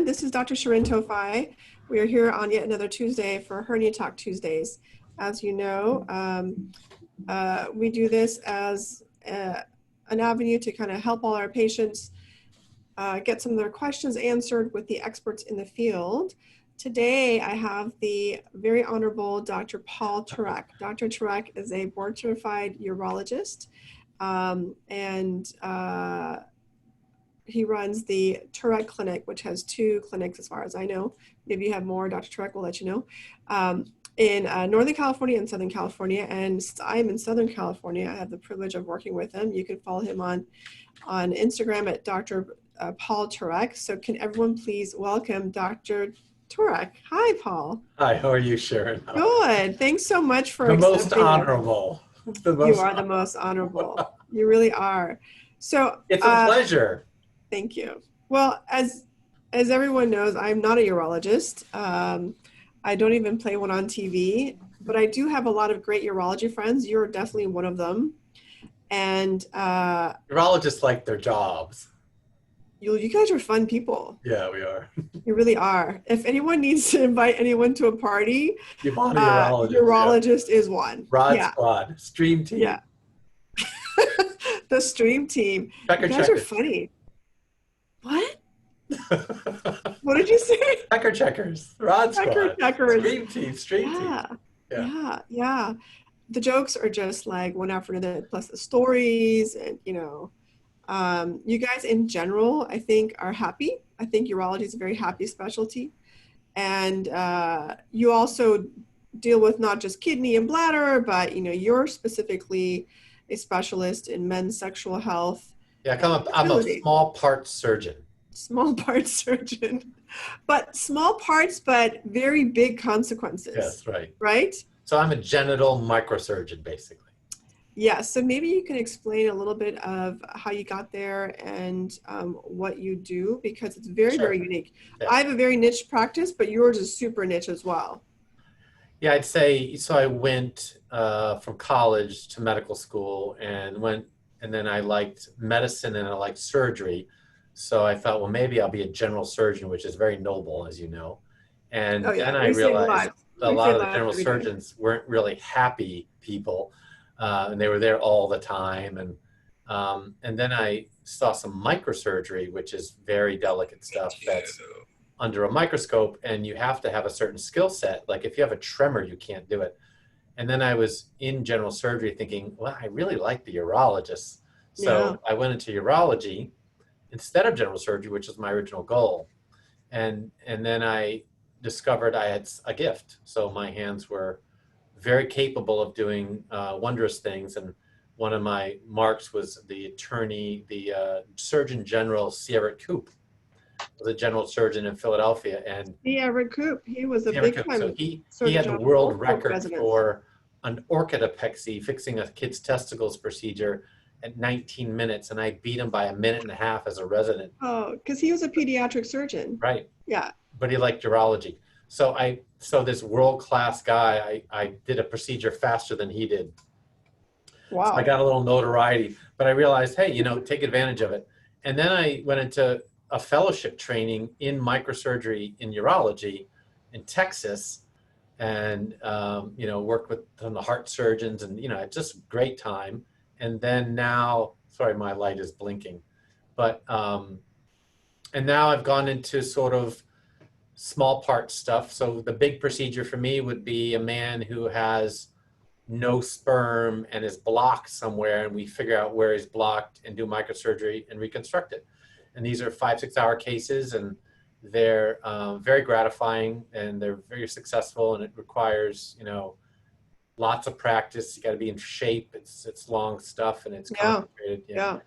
everyone. This is Dr. Shirin Tofai. We are here on yet another Tuesday for Hernia Talk Tuesdays. As you know, we do this as an avenue to kind of help all our patients get some of their questions answered with the experts in the field. Today, I have the very honorable Dr. Paul Turek. Dr. Turek is a board-certified urologist, and he runs the Turek Clinic, which has 2 clinics as far as I know. Maybe you have more, Dr. Turek will let you know, in Northern California and Southern California. And I'm in Southern California. I have the privilege of working with him. You can follow him on Instagram at Dr. Paul Turek. So can everyone please welcome Dr. Turek. Hi, Paul. Hi, how are you, Sharon? Good. Thanks so much for the most honorable. You are the most honorable. You really are. So it's a pleasure. Thank you. Well, as everyone knows, I'm not a urologist. I don't even play one on TV, but I do have a lot of great urology friends. You're definitely one of them. And urologists like their jobs. You guys are fun people. Yeah, we are. You really are. If anyone needs to invite anyone to a party, you want a urologist. Urologist is one. Rod Squad, Stream Team. Yeah. The Stream Team. You guys are funny. What? What did you say? Checkers, Rod Squad, Checkers. Stream Team. Yeah. The jokes are just like one after another, plus the stories, and you guys in general, I think, are happy. I think urology is a very happy specialty, and you also deal with not just kidney and bladder, but you're specifically a specialist in men's sexual health. Yeah, I'm a small part surgeon. Small part surgeon, but small parts, but very big consequences. Yes, right. Right? So I'm a genital microsurgeon, basically. Yeah, so maybe you can explain a little bit of how you got there and what you do, because it's very, very unique. Yeah. I have a very niche practice, but yours is super niche as well. Yeah, I'd say, so I went from college to medical school and then I liked medicine and I liked surgery. So I thought, well, maybe I'll be a general surgeon, which is very noble, as you know. And then I realized a lot of the general surgeons weren't really happy people, and they were there all the time. And then I saw some microsurgery, which is very delicate stuff that's under a microscope, and you have to have a certain skill set. Like if you have a tremor, you can't do it. And then I was in general surgery thinking, well, I really like the urologists. So I went into urology instead of general surgery, which was my original goal. And then I discovered I had a gift. So my hands were very capable of doing wondrous things. And one of my marks was the Surgeon General Everett Koop, was a general surgeon in Philadelphia. And Everett Koop, he was a big time. So he had the world record for an orchidopexy, fixing a kid's testicles procedure, at 19 minutes, and I beat him by 1.5 minutes as a resident. Oh, because he was a pediatric surgeon. Right. Yeah. But he liked urology. So this world-class guy, I did a procedure faster than he did. Wow. So I got a little notoriety, but I realized, hey, take advantage of it. And then I went into a fellowship training in microsurgery in urology in Texas, and worked with some of the heart surgeons, and just great time. And then now, sorry, my light is blinking, but, and now I've gone into sort of small part stuff. So the big procedure for me would be a man who has no sperm and is blocked somewhere, and we figure out where he's blocked and do microsurgery and reconstruct it. And these are 5-6 hour cases, and they're very gratifying, and they're very successful, and it requires, lots of practice. You got to be in shape. It's long stuff, and it's complicated. Yeah.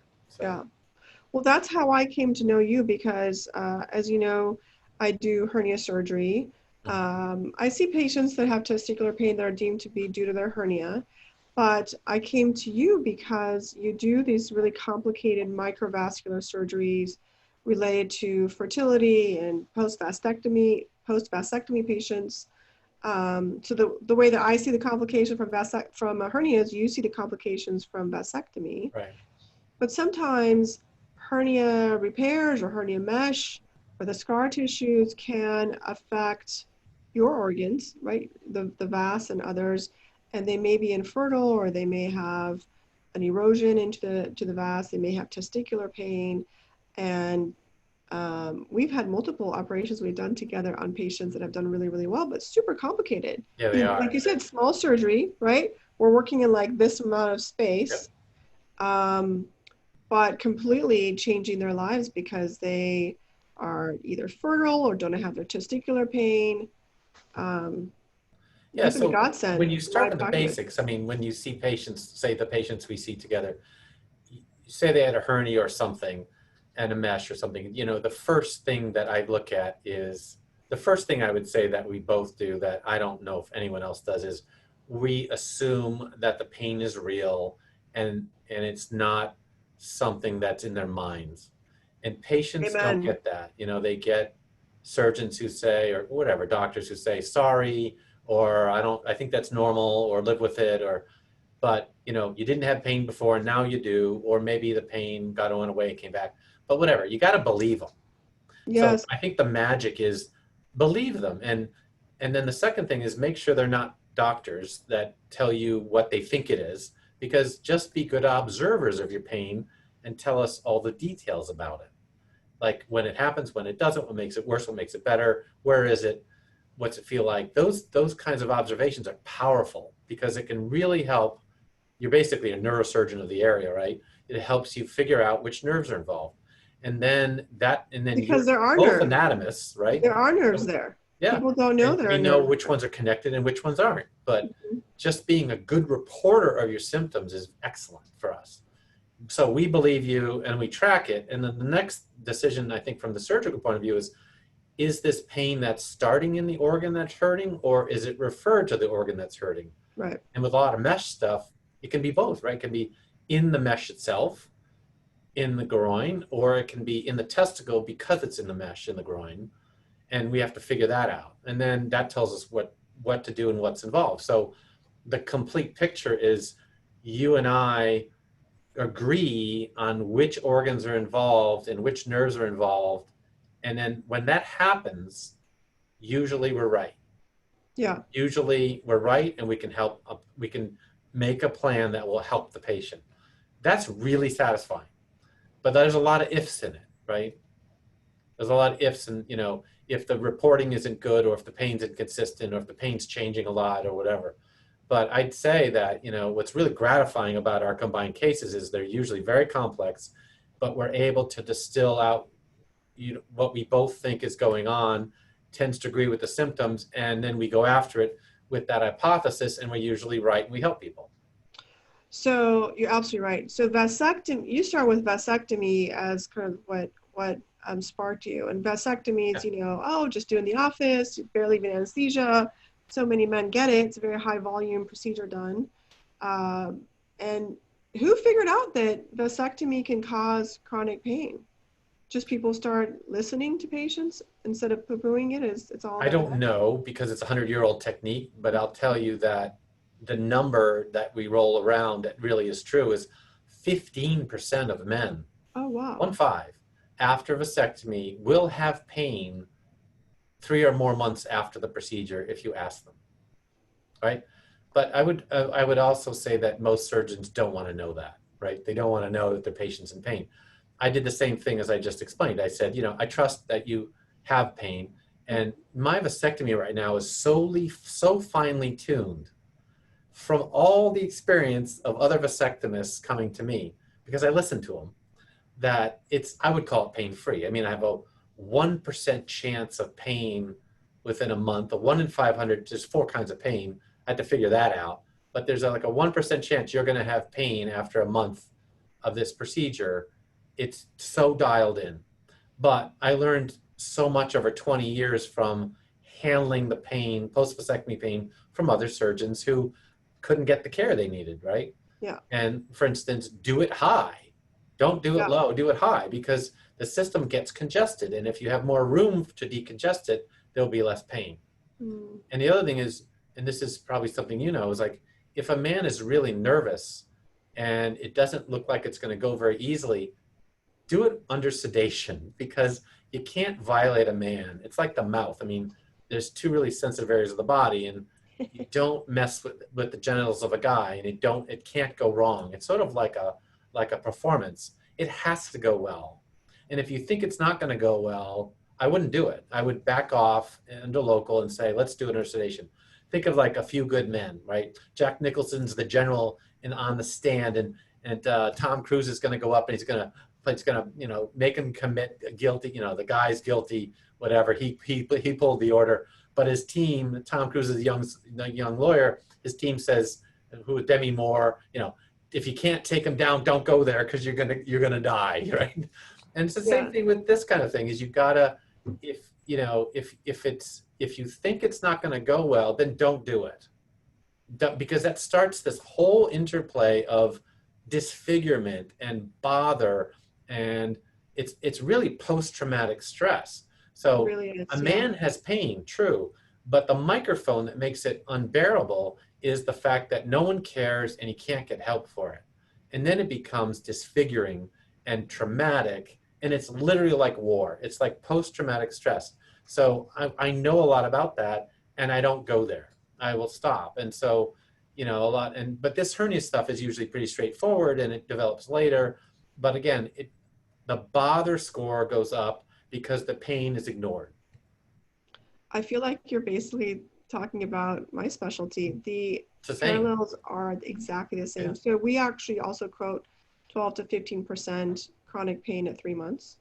Well, that's how I came to know you, because as you know, I do hernia surgery. I see patients that have testicular pain that are deemed to be due to their hernia, but I came to you because you do these really complicated microvascular surgeries related to fertility and post-vasectomy patients. So the way that I see the complication from hernias, you see the complications from vasectomy. Right. But sometimes hernia repairs or hernia mesh But the scar tissues can affect your organs, right? The vas and others, and they may be infertile, or they may have an erosion into the vas. They may have testicular pain, and we've had multiple operations we've done together on patients that have done really, really well, but super complicated. Yeah, they are. Like you said, small surgery, right? We're working in like this amount of space, but completely changing their lives because they are either fertile or don't have their testicular pain. Yeah, You've been a so when godsend. you I'm start glad with to the talk to you. basics, I mean, when you see patients, say the patients we see together, you say they had a hernia or something and a mesh or something, you know, the first thing that I look at is the first thing I would say that we both do that I don't know if anyone else does is we assume that the pain is real and it's not something that's in their minds. And patients don't Amen. get that. You know, they get surgeons who say, or whatever, doctors who say, sorry, or I think that's normal, or live with it, or, but you know, you didn't have pain before and now you do, or maybe the pain got on away and came back, but whatever, you got to believe them. So Yes, I think the magic is believe them. And then the second thing is make sure they're not doctors that tell you what they think it is, because just be good observers of your pain and tell us all the details about it. Like when it happens, when it doesn't, what makes it worse, what makes it better, where is it, what's it feel like? Those kinds of observations are powerful because it can really help. You're basically a neurosurgeon of the area, right? It helps you figure out which nerves are involved. And then because you're there are both nerves. anatomists, right? There are nerves So, there. yeah. People don't know And there we are know nerves which there. ones are connected and which ones aren't. But just being a good reporter of your symptoms is excellent for us. So we believe you and we track it. And then the next decision, I think, from the surgical point of view is this pain that's starting in the organ that's hurting, or is it referred to the organ that's hurting? Right. And with a lot of mesh stuff, it can be both, right? It can be in the mesh itself, in the groin, or it can be in the testicle because it's in the mesh in the groin. And we have to figure that out. And then that tells us what to do and what's involved. So the complete picture is you and I agree on which organs are involved and which nerves are involved. And then when that happens, usually we're right. Yeah. Usually we're right and we can make a plan that will help the patient. That's really satisfying. But there's a lot of ifs in it, right? There's a lot of ifs, and you know, if the reporting isn't good, or if the pain's inconsistent, or if the pain's changing a lot, or whatever. But I'd say that, you know, what's really gratifying about our combined cases is they're usually very complex, but we're able to distill out what we both think is going on, tends to agree with the symptoms, and then we go after it with that hypothesis, and we're usually right, and we help people. So you're absolutely right. So vasectomy, you start with vasectomy as kind of what sparked you. And vasectomies, Yeah. oh, just do in the office, barely even anesthesia. So many men get it. It's a very high volume procedure done. And who figured out that vasectomy can cause chronic pain? Just people start listening to patients instead of poo-pooing it. It's all I their don't head. know because it's a 100-year-old technique, but I'll tell you that the number that we roll around that really is true is 15% of men, Oh, wow. 1-5, after vasectomy will have pain 3 or more months after the procedure if you ask them, right? But I would also say that most surgeons don't want to know that, right? They don't want to know that their patient's in pain. I did the same thing as I just explained. I said, I trust that you have pain, and my vasectomy right now is so finely tuned from all the experience of other vasectomists coming to me, because I listen to them, that I would call it pain free. I mean, I have a 1% chance of pain within a month, a 1 in 500, there's 4 kinds of pain. I had to figure that out. But there's like a 1% chance you're going to have pain after a month of this procedure. It's so dialed in. But I learned so much over 20 years from handling the pain, post-vasectomy pain, from other surgeons who couldn't get the care they needed, right? Yeah. And for instance, do it high. Don't do it Yeah. low, do it high, because the system gets congested. And if you have more room to decongest it, there'll be less pain. Mm. And the other thing is, and this is probably something is like, if a man is really nervous and it doesn't look like it's going to go very easily, do it under sedation, because you can't violate a man. It's like the mouth. I mean, there's two really sensitive areas of the body, and you don't mess with the genitals of a guy, and it can't go wrong. It's sort of like a performance. It has to go well. And if you think it's not going to go well, I wouldn't do it. I would back off into local and say, let's do it under sedation. Think of like A Few Good Men, right? Jack Nicholson's the general and on the stand, and Tom Cruise is going to go up and he's going to make him commit guilty. The guy's guilty, whatever. He pulled the order, but his team, Tom Cruise's young lawyer, his team says, who Demi Moore, if you can't take him down, don't go there because you're gonna die, right? And it's the same thing with this kind of thing. Is you gotta, if you think it's not going to go well, then don't do it, because that starts this whole interplay of disfigurement and bother, and it's really post-traumatic stress. So really is, a man has pain, true, but the microphone that makes it unbearable is the fact that no one cares and he can't get help for it. And then it becomes disfiguring and traumatic, and it's literally like war. It's like post-traumatic stress. So I know a lot about that, and I don't go there. I will stop. And so, but this hernia stuff is usually pretty straightforward, and it develops later. But again, the bother score goes up because the pain is ignored. I feel like you're basically talking about my specialty. The parallels are exactly the same. Yeah. So we actually also quote 12 to 15% chronic pain at 3 months.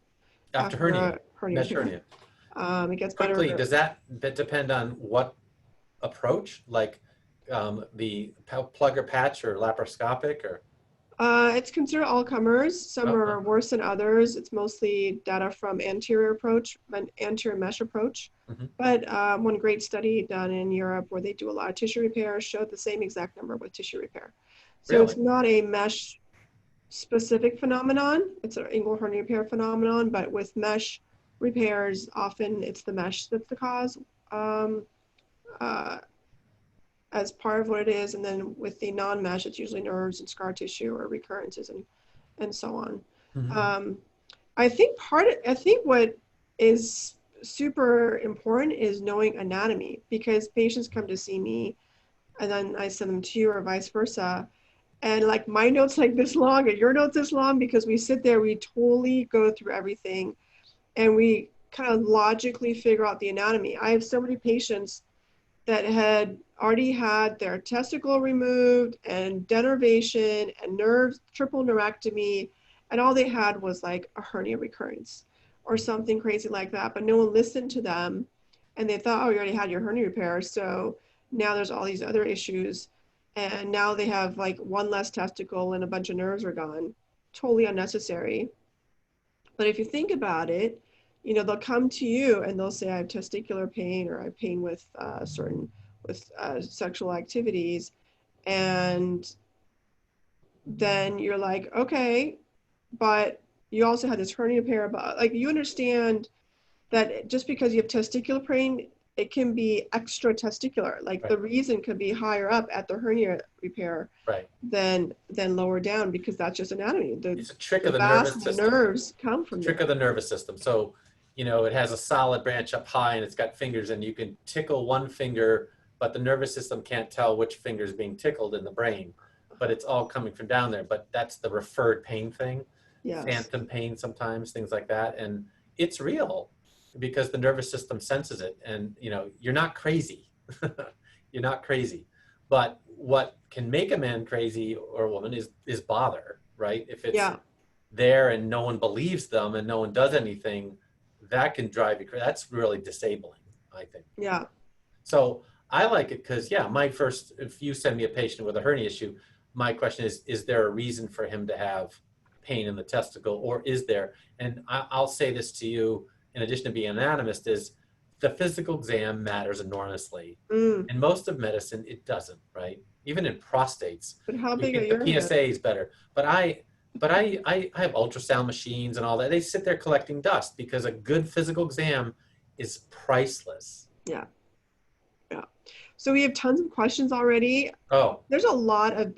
After hernia. It gets quickly, better. Does that depend on what approach? Like the plug or patch or laparoscopic or? It's considered all comers. Some are worse than others. It's mostly data from anterior mesh approach. Mm-hmm. But one great study done in Europe where they do a lot of tissue repair showed the same exact number with tissue repair. So really? It's not a mesh specific phenomenon. It's an inguinal hernia repair phenomenon, but with mesh repairs, often it's the mesh that's the cause. As part of what it is, and then with the non-mesh, it's usually nerves and scar tissue or recurrences and so on. Mm-hmm. I think what is super important is knowing anatomy, because patients come to see me and then I send them to you or vice versa. And like my notes like this long and your notes this long, because we sit there, we totally go through everything and we kind of logically figure out the anatomy. I have so many patients that had already had their testicle removed and denervation and triple neurectomy, and all they had was like a hernia recurrence or something crazy like that, but no one listened to them, and they thought, oh, you already had your hernia repair, so now there's all these other issues, and now they have like one less testicle and a bunch of nerves are gone. Totally unnecessary. But if you think about it, they'll come to you and they'll say, I have testicular pain, or I have pain with sexual activities. And then you're like, okay, but you also had this hernia repair. But like, you understand that just because you have testicular pain, it can be extra testicular. Like right. The reason could be higher up at the hernia repair right. than lower down, because that's just anatomy. It's a trick of the nervous system. The nerves come from trick of the nervous system. So, it has a solid branch up high and it's got fingers, and you can tickle one finger, but the nervous system can't tell which finger is being tickled in the brain, but it's all coming from down there. But that's the referred pain thing. Yes. Phantom pain sometimes, things like that. And it's real because the nervous system senses it, and you're not crazy. You're not crazy. But what can make a man crazy or a woman is bother, right? If it's there and no one believes them and no one does anything, that can drive you crazy. That's really disabling, I think. Yeah. So I like it because, if you send me a patient with a hernia issue, my question is there a reason for him to have pain in the testicle, or is there? And I'll say this to you, in addition to being an anatomist, is the physical exam matters enormously. In most of medicine, it doesn't, right? Even in prostates. But how big are your the PSA is better. But I have ultrasound machines and all that. They sit there collecting dust because a good physical exam is priceless. Yeah. Yeah. So we have tons of questions already. Oh. There's a lot of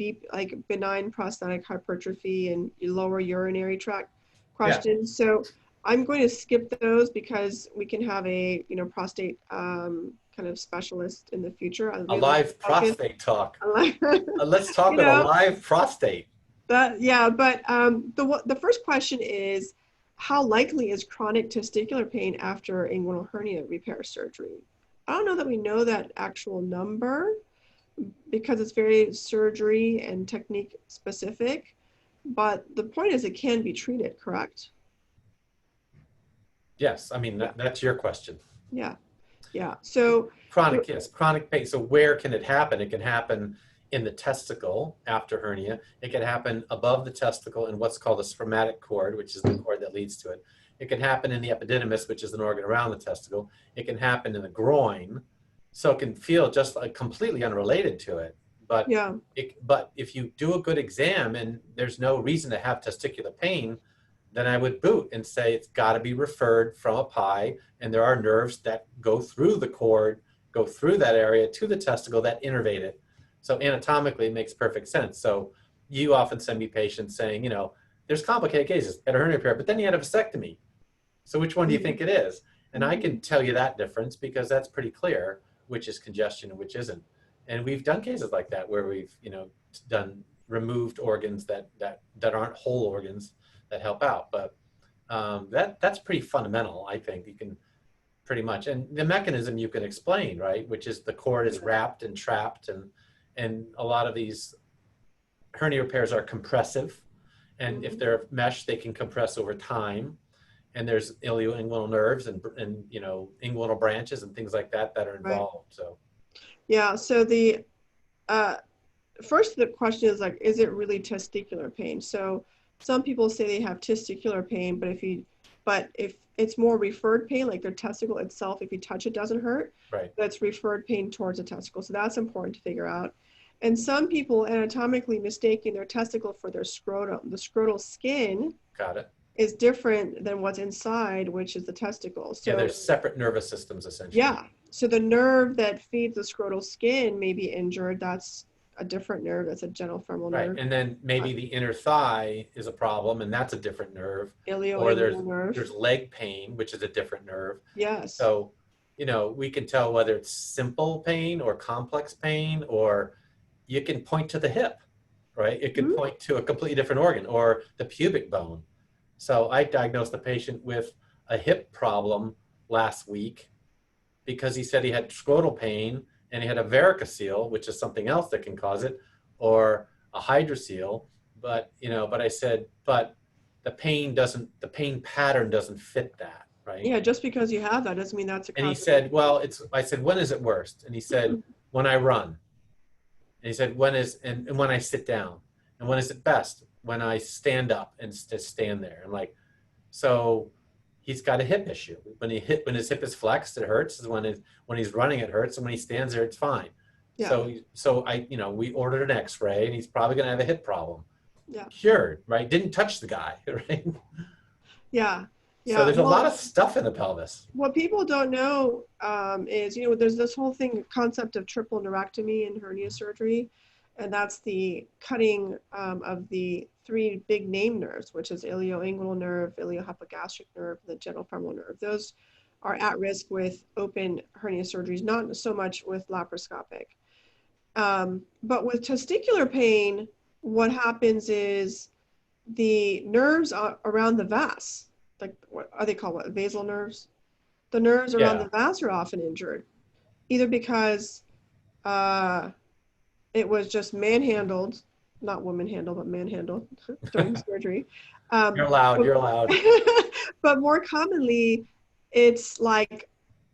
benign prostatic hypertrophy and lower urinary tract questions. Yeah. So I'm going to skip those because we can have a, prostate kind of specialist in the future. A We like to live focus prostate talk. on like, Let's talk you about a know, live prostate. that, yeah, but the first question is, how likely is chronic testicular pain after inguinal hernia repair surgery? I don't know that we know that actual number because it's very surgery and technique specific, but the point is it can be treated, correct? Yes, I mean, Yeah, that's your question. yeah, yeah. So, Chronic, yes, chronic pain. So where can it happen? It can happen in the testicle after hernia. It can happen above the testicle in what's called a spermatic cord, which is the cord that leads to it. It can happen in the epididymis, which is an organ around the testicle. It can happen in the groin. So it can feel just like completely unrelated to it. But yeah, but if you do a good exam and there's no reason to have testicular pain, then I would boot and say it's got to be referred from a PI, and there are nerves that go through the cord, go through that area to the testicle that innervate it. So anatomically, it makes perfect sense. So you often send me patients saying, there's complicated cases at a hernia repair, but then you had a vasectomy. So which one do you think it is? And I can tell you that difference because that's pretty clear, which is congestion and which isn't. And we've done cases like that where we've, done removed organs that aren't whole organs that help out. But that's pretty fundamental, I think. You can pretty much, and the mechanism you can explain, right? Which is the cord is wrapped and trapped, and a lot of these hernia repairs are compressive, and if they're mesh, they can compress over time. And there's ilioinguinal nerves and inguinal branches and things like that are right. involved. So Yeah. So the first the question is like, is it really testicular pain? So some people say they have testicular pain, but if it's more referred pain, like their testicle itself, if you touch it doesn't hurt, right, that's referred pain towards the testicle. So that's important to figure out. And some people anatomically mistaking their testicle for their scrotum. The scrotal skin got it. is different than what's inside, which is the testicle. Yeah, So there's separate nervous systems essentially. yeah, so the nerve that feeds the scrotal skin may be injured. That's a different nerve. That's a genitofemoral Right, nerve. and then maybe the inner thigh is a problem, and that's a different nerve. Or Ilioinguinal nerve. there's leg pain, which is a different nerve. Yes. So, we can tell whether it's simple pain or complex pain, or you can point to the hip, right? It could point to a completely different organ or the pubic bone. So I diagnosed the patient with a hip problem last week because he said he had scrotal pain and he had a varicocele, which is something else that can cause it, or a hydrocele. But I said, but the pain pattern doesn't fit that, right? Yeah, just because you have that doesn't mean that's a And he cause. said, well, I said, when is it worst? And he said, when I run. And he said, and when I sit down. And when is it best? When I stand up and just stand there. I'm like, so he's got a hip issue. When his hip is flexed, it hurts. When he's running, it hurts. And when he stands there, it's fine. Yeah. So we ordered an X-ray, and he's probably going to have a hip problem. Yeah. Cured, right? Didn't touch the guy, right? Yeah. Yeah. So there's a lot of stuff in the pelvis. What people don't know is, there's this whole concept of triple neurectomy in hernia surgery, and that's the cutting of the three big name nerves, which is ilioinguinal nerve, iliohypogastric nerve, and the genitofemoral nerve. Those are at risk with open hernia surgeries, not so much with laparoscopic. But with testicular pain, what happens is the nerves around the vas, like what are they called? What, basal nerves? The nerves around the vas are often injured, either because it was just manhandled, not woman handled, but manhandled during surgery. You're allowed. But more commonly, it's like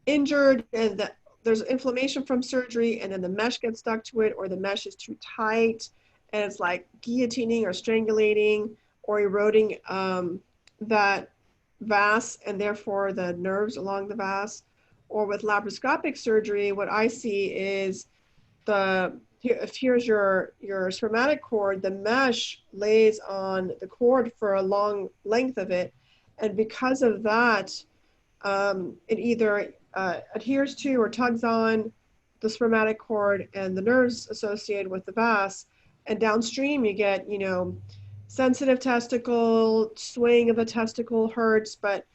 injured and there's inflammation from surgery, and then the mesh gets stuck to it, or the mesh is too tight, and it's like guillotining or strangulating or eroding that vas and therefore the nerves along the vas. Or with laparoscopic surgery, what I see is here's your spermatic cord, the mesh lays on the cord for a long length of it, and because of that, it either adheres to or tugs on the spermatic cord and the nerves associated with the vas, and downstream you get sensitive testicle, swaying of the testicle hurts, but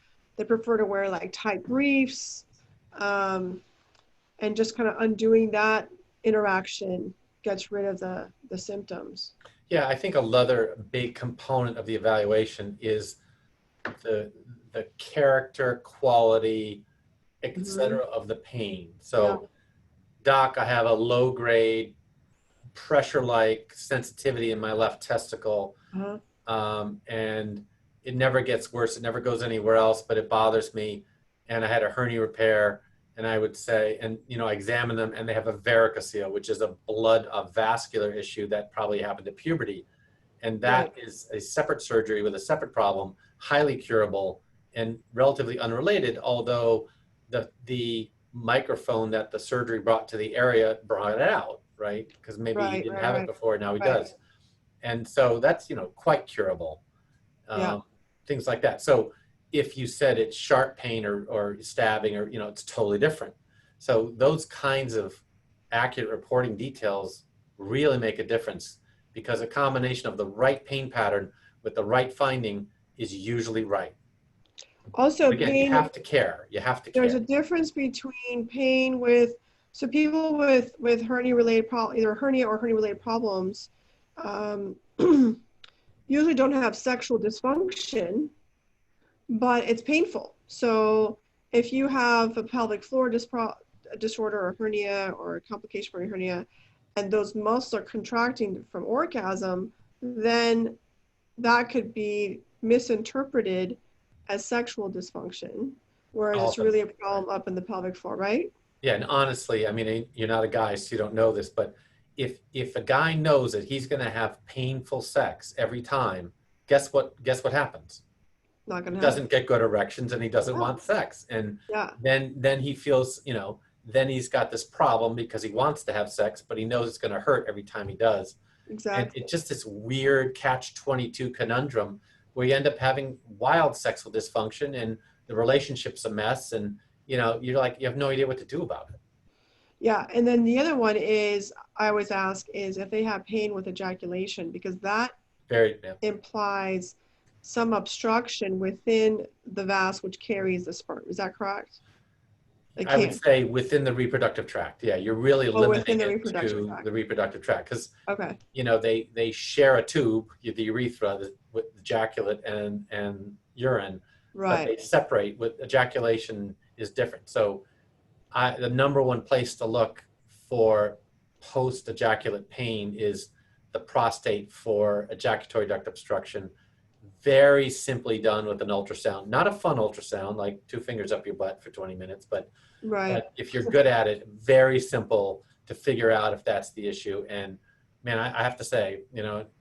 they prefer to wear like tight briefs, and just kind of undoing that interaction gets rid of the symptoms. Yeah, I think another big component of the evaluation is the character, quality, et Hmm. cetera, of the pain. Yeah. So, doc, I have a low grade pressure-like sensitivity in my left testicle, Uh-huh. and it never gets worse. It never goes anywhere else, but it bothers me. And I had a hernia repair, and I would say, and I examine them, and they have a varicocele, which is a vascular issue that probably happened at puberty, and Right. that is a separate surgery with a separate problem, highly curable and relatively unrelated. Although the microphone that the surgery brought to the area brought it out, right? Because maybe he Right. didn't Right. have it Right. before, now he Right. does. And so that's, quite curable. Yeah. Um, things like that. So if you said it's sharp pain or stabbing or, it's totally different. So those kinds of accurate reporting details really make a difference, because a combination of the right pain pattern with the right finding is usually right. Also, But again, you pain, have to care. You have to there's care. a difference between pain with, so people with hernia related either hernia or hernia related problems, um, usually don't have sexual dysfunction, but it's painful. So if you have a pelvic floor disorder or hernia or a complication from your hernia, and those muscles are contracting from orgasm, then that could be misinterpreted as sexual dysfunction, whereas it's Often. really a Right. problem up in the pelvic floor, right? Yeah, and honestly, I mean, you're not a guy, so you don't know this, but if a guy knows that he's going to have painful sex every time, guess what happens? Not He gonna happen. doesn't get good erections and he doesn't Yeah, want sex. And yeah, then he feels, then he's got this problem because he wants to have sex, but he knows it's going to hurt every time he does. And exactly. it's just this weird catch-22 conundrum where you end up having wild sexual dysfunction and the relationship's a mess, and you're like, you have no idea what to do about it. Yeah, and then the other one is, I always ask, is if they have pain with ejaculation, because that Very, yeah. implies some obstruction within the vas which carries the sperm. Is that correct? It I would can. say within the reproductive tract. Yeah, you're really Oh, within limiting the it reproductive to tract. the reproductive tract because Okay. they share a tube, the urethra, with ejaculate and urine, but Right. they separate. With ejaculation is different. So the number one place to look for post-ejaculate pain is the prostate for ejaculatory duct obstruction. Very simply done with an ultrasound. Not a fun ultrasound, like 2 fingers up your butt for 20 minutes, but Right. if you're good at it, very simple to figure out if that's the issue. And man, I have to say,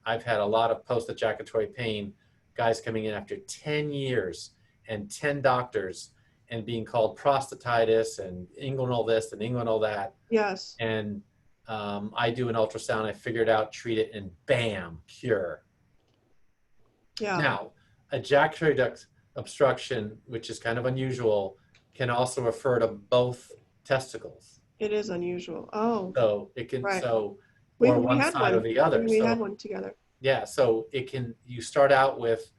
I've had a lot of post-ejaculatory pain, guys coming in after 10 years and 10 doctors and being called prostatitis and inguinal this and inguinal that. Yes. And I do an ultrasound, I figure it out, treat it, and bam, cure. Yeah. Now, ejaculatory duct obstruction, which is kind of unusual, can also refer to both testicles. It is unusual. Oh, So it can, right. or We one had side or one. the other. We had So one together. yeah, so you start out with,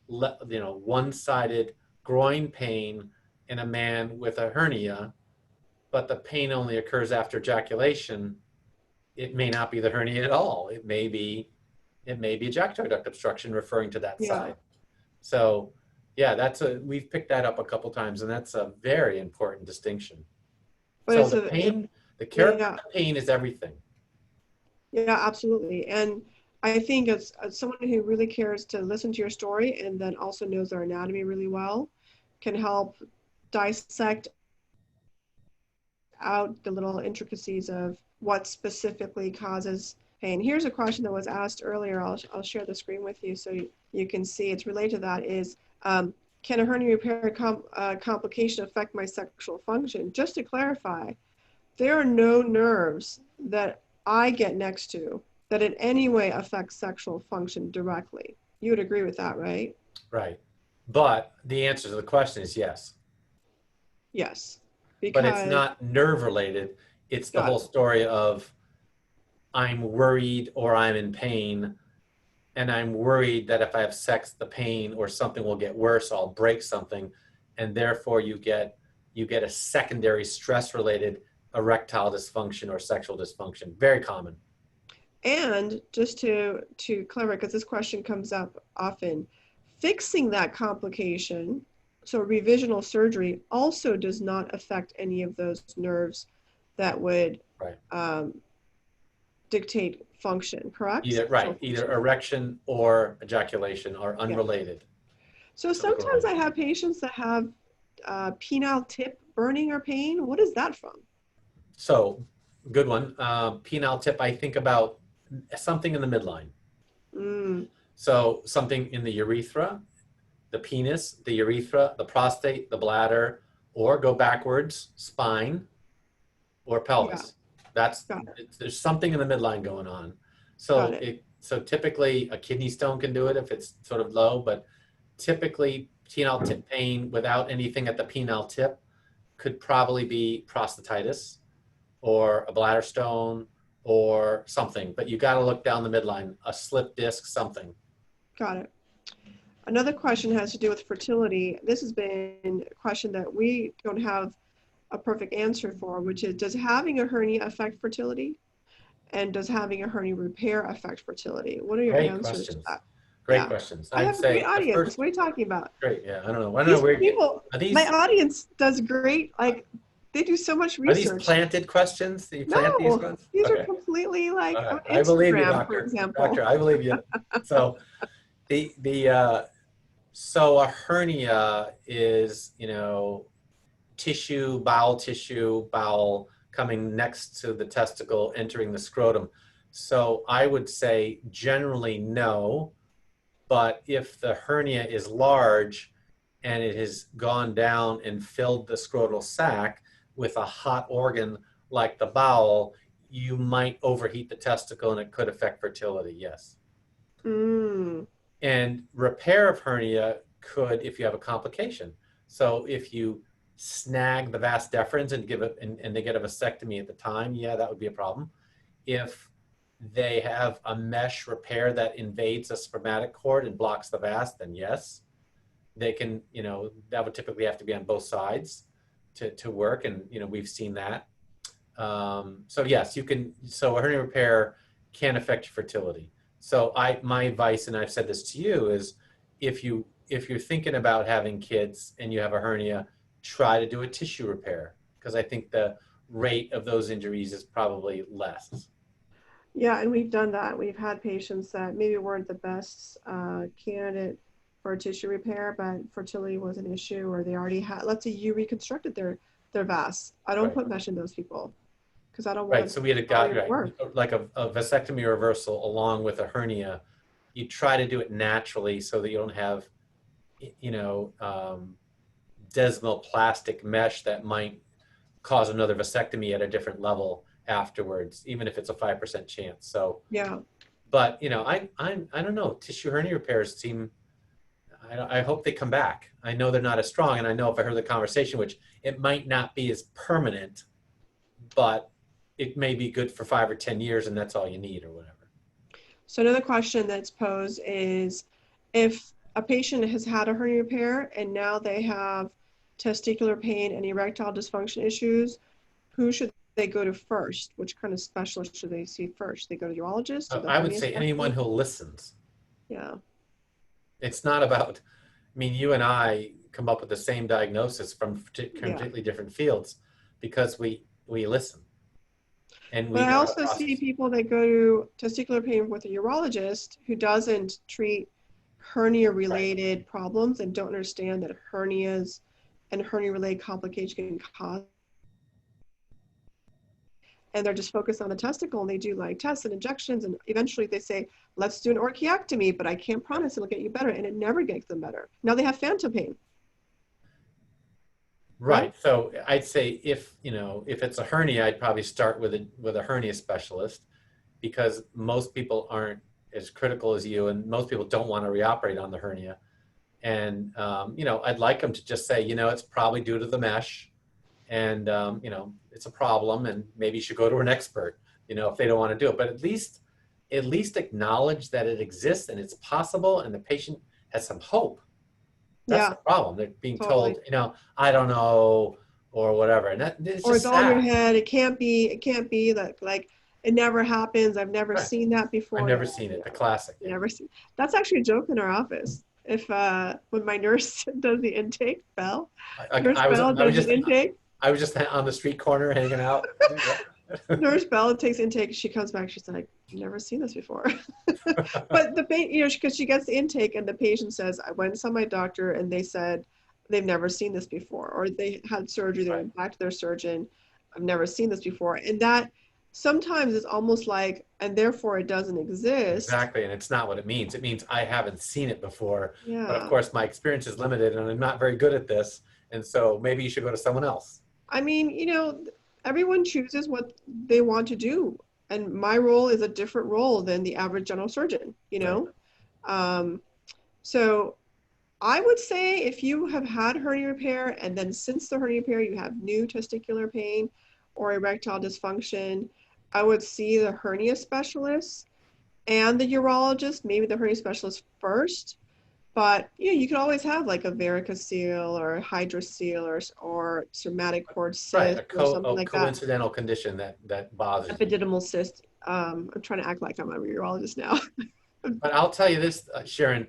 one-sided groin pain in a man with a hernia, but the pain only occurs after ejaculation. It may not be the hernia at all. It may be ejaculatory duct obstruction referring to that Yeah. side. So yeah, we've picked that up a couple times, and that's a very important distinction. But So it's the a, it, pain, the character yeah, of the pain is everything. yeah, absolutely. And I think as someone who really cares to listen to your story and then also knows their anatomy really well, can help dissect out the little intricacies of what specifically causes pain. Here's a question that was asked earlier. I'll share the screen with you so you can see it's related to that is, can a hernia repair complication affect my sexual function? Just to clarify, there are no nerves that I get next to that in any way affects sexual function directly. You would agree with that, right? Right. But the answer to the question is yes. Yes, But it's because, not nerve related. It's the got whole it. story of I'm worried or I'm in pain, and I'm worried that if I have sex, the pain or something will get worse, I'll break something. and therefore you get a secondary stress-related erectile dysfunction or sexual dysfunction. Very common. And just to clarify, because this question comes up often, fixing that complication, so revisional surgery, also does not affect any of those nerves that would dictate function, correct? Either erection or ejaculation are unrelated. So sometimes I have patients that have penile tip burning or pain. What is that from? So, good one. Penile tip, I think about something in the midline. So something in the urethra, the penis, the urethra, the prostate, the bladder, or go backwards, spine, or pelvis. There's something in the midline going on. So so typically a kidney stone can do it if it's sort of low, but typically penile tip pain without anything at the penile tip could probably be prostatitis or a bladder stone or something, but you got to look down the midline, a slip disc, something. Got it. Another question has to do with fertility. This has been a question that we don't have a perfect answer for, which is, does having a hernia affect fertility? And does having a hernia repair affect fertility? What are your answers to that? Great questions. I have a great audience. What are you talking about? Great, yeah. I don't know where people, my audience does great. Like, they do so much research. Are these planted questions? That you plant these ones? These are completely like on Instagram, I believe you, doctor. For example. Doctor, I believe you. So so a hernia is, tissue, bowel coming next to the testicle, entering the scrotum. So I would say generally no, but if the hernia is large and it has gone down and filled the scrotal sac with a hot organ like the bowel, you might overheat the testicle and it could affect fertility, yes. And repair of hernia could if you have a complication. So if you snag the vas deferens and and they get a vasectomy at the time, yeah, that would be a problem. If they have a mesh repair that invades a spermatic cord and blocks the vas, then yes, they can, that would typically have to be on both sides to work. And, we've seen that. So yes, so a hernia repair can affect your fertility. So my advice, and I've said this to you, is if you're thinking about having kids and you have a hernia, try to do a tissue repair, because I think the rate of those injuries is probably less. Yeah, and we've done that. We've had patients that maybe weren't the best candidate for a tissue repair, but fertility was an issue, or they already had, let's say you reconstructed their vas. I don't put mesh in those people because I don't want so we had a guy, like a vasectomy reversal along with a hernia. You try to do it naturally so that you don't have, desmoplastic mesh that might cause another vasectomy at a different level afterwards, even if it's a 5% chance. So yeah, but I don't know. Tissue hernia repairs seem. I hope they come back. I know they're not as strong, and I know if I heard the conversation, which it might not be as permanent, but it may be good for 5 or 10 years, and that's all you need, or whatever. So another question that's posed is, if a patient has had a hernia repair and now they have testicular pain and erectile dysfunction issues, who should they go to first? Which kind of specialist should they see first? They go to the urologist? I would say anyone who listens. Yeah. It's not about, you and I come up with the same diagnosis from completely different fields because we listen. But I also see people that go to testicular pain with a urologist who doesn't treat hernia-related problems and don't understand that hernias and hernia-related complications can cause. And they're just focused on the testicle, and they do like tests and injections, and eventually they say, let's do an orchiectomy, but I can't promise it'll get you better, and it never gets them better. Now they have phantom pain. Right. So I'd say if it's a hernia, I'd probably start with a hernia specialist, because most people aren't as critical as you, and most people don't want to reoperate on the hernia. And I'd like them to just say, it's probably due to the mesh, and it's a problem, and maybe you should go to an expert, if they don't want to do it. But at least acknowledge that it exists and it's possible, and the patient has some hope. That's Yeah, the problem. They're being totally. told, I don't know, or whatever. And it's Or it's just all in your sad. head. It can't be like it never happens. I've never Right. seen that I've before. never seen it. The classic. You never see. That's actually a joke in our office. If when my nurse does the intake, Belle, I, Nurse Belle I was does the just, intake. I was just on the street corner hanging out. Nurse Belle takes intake. She comes back. She's like, "I've never seen this before." But because she gets the intake, and the patient says, "I went and saw my doctor, and they said they've never seen this before, or they had surgery. They Right. went back to their surgeon. I've never seen this before." And that sometimes is almost like, and therefore it doesn't exist. Exactly, and it's not what it means. It means I haven't seen it before, but of Yeah. course my experience is limited and I'm not very good at this, and so maybe you should go to someone else. I mean, everyone chooses what they want to do. And my role is a different role than the average general surgeon, you Right. know? Um, so I would say if you have had hernia repair and then since the hernia repair you have new testicular pain or erectile dysfunction, I would see the hernia specialist and the urologist, maybe the hernia specialist first. But you could always have like a varicocele or a hydrocele or somatic cord Right, cyst or something a like that. coincidental condition that bothers you. Epididymal cyst. I'm trying to act like I'm a urologist now. But I'll tell you this, Sharon,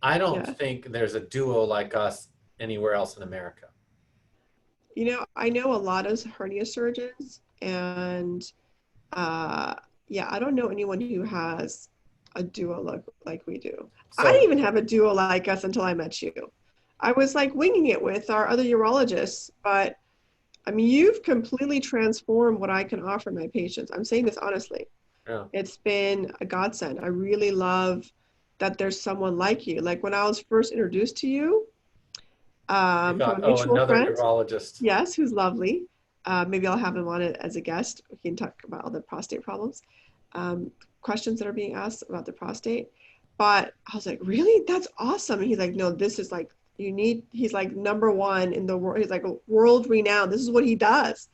I don't Yeah. think there's a duo like us anywhere else in America. I know a lot of hernia surgeons, and yeah, I don't know anyone who has a duo like we do. I didn't So, even have a duo like us until I met you. I was like winging it with our other urologists, but I mean, you've completely transformed what I can offer my patients. I'm saying this honestly. yeah. It's been a godsend. I really love that there's someone like you. Like when I was first introduced to you You from thought, a oh, mutual another friend, urologist. yes, who's lovely. Maybe I'll have him on it as a guest. We can talk about all the prostate problems, um, questions that are being asked about the prostate. But I was like, really? That's awesome. And he's like, no, this is like, he's like number one in the world. He's like world renowned. This is what he does.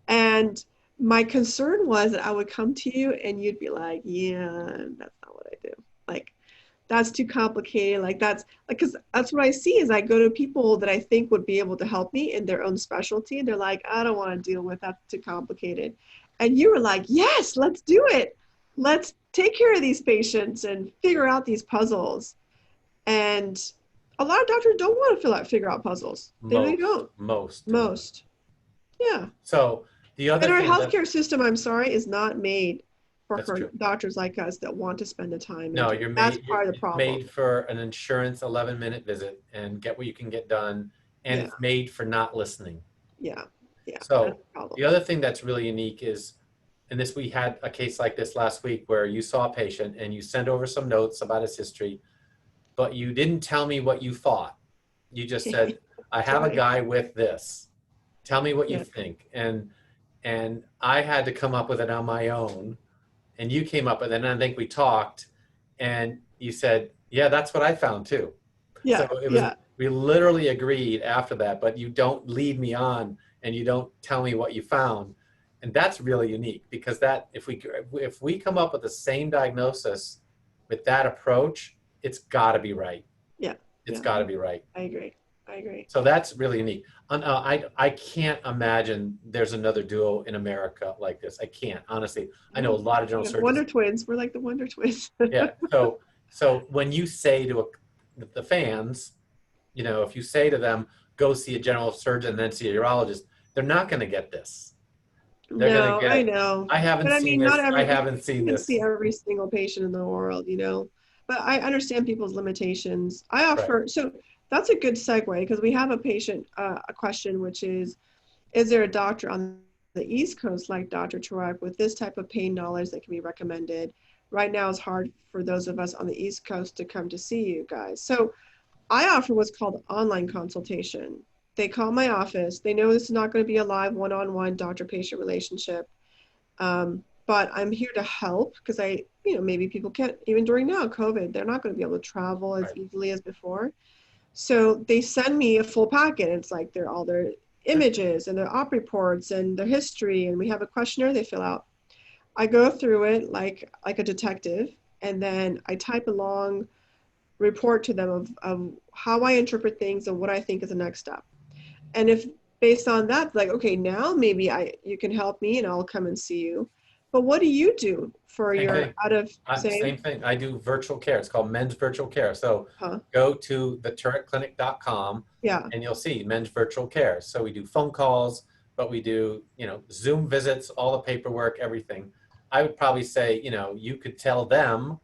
And my concern was that I would come to you and you'd be like, yeah, that's not what I do. Like, that's too complicated. Like that's like, cause that's what I see is I go to people that I think would be able to help me in their own specialty. And they're like, I don't want to deal with that. Too complicated. And you were like, yes, let's do it. Let's take care of these patients and figure out these puzzles. And a lot of doctors don't want to figure out puzzles. They really don't. Most do not. Most. Yeah. So the other And our thing that healthcare system, I'm sorry, is not made for that's true. doctors like us that want to spend the time No, into it. That's part of the it's problem. made for an insurance 11-minute visit and get what you can get done. And Yeah, it's made for not listening. yeah, yeah. That's So the problem. the other thing that's really unique is, and this, we had a case like this last week where you saw a patient and you sent over some notes about his history, but you didn't tell me what you thought. You just said, I have a Sorry. guy with this. Tell me what you Yeah, think. And I had to come up with it on my own. And you came up with it, and I think we talked, and you said, yeah, that's what I found too. So yeah, it was, yeah, we literally agreed after that, but you don't lead me on and you don't tell me what you found. And that's really unique because that, if we come up with the same diagnosis with that approach, it's got to be right. yeah, It's yeah. got to be right. I agree. I agree. So that's really unique. I can't imagine there's another duo in America like this. I can't, honestly. I know a lot of general Yeah, surgeons. Wonder Twins. We're like the Wonder Twins. Yeah. So when you say to the fans, if you say to them, go see a general surgeon and then see a urologist, they're not going to get this. They're going to No, I get, know. I haven't But I seen mean, not this. I every, haven't you seen can this. see every single patient in the world. But I understand people's limitations. I Right. offer, so that's a good segue because we have a patient, a question, which is there a doctor on the East Coast like Dr. Turek with this type of pain knowledge that can be recommended? Right now it's hard for those of us on the East Coast to come to see you guys. So I offer what's called online consultation. They call my office. They know this is not going to be a live one-on-one doctor-patient relationship. But I'm here to help because maybe people can't, even during now, COVID, they're not going to be able to travel as Right. easily as before. So they send me a full packet. It's like all their images and their op reports and their history. And we have a questionnaire they fill out. I go through it like a detective, and then I type along report to them of how I interpret things and what I think is the next step. And if based on that, like, okay, now maybe you can help me and I'll come and see you. But what do you do for Same your thing. out of Same same? thing. I do virtual care. It's called men's virtual care. So Huh? go to the turekclinic.com Yeah. and you'll see men's virtual care. So we do phone calls, but we do, Zoom visits, all the paperwork, everything. I would probably say, you could tell them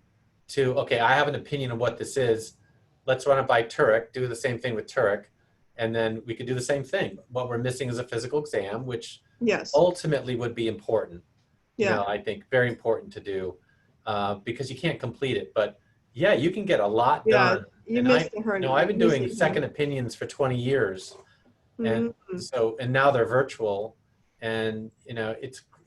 okay, I have an opinion of what this is. Let's run it by Turek, do the same thing with Turek. And then we could do the same thing. What we're missing is a physical exam, which Yes. ultimately would be important. Yeah. I think very important to do because you can't complete it. But yeah, you can get a lot Yeah. done. You And missed the hernia. I've You been missed doing the exam. second opinions for 20 years. And Mm-hmm. and now they're virtual. And,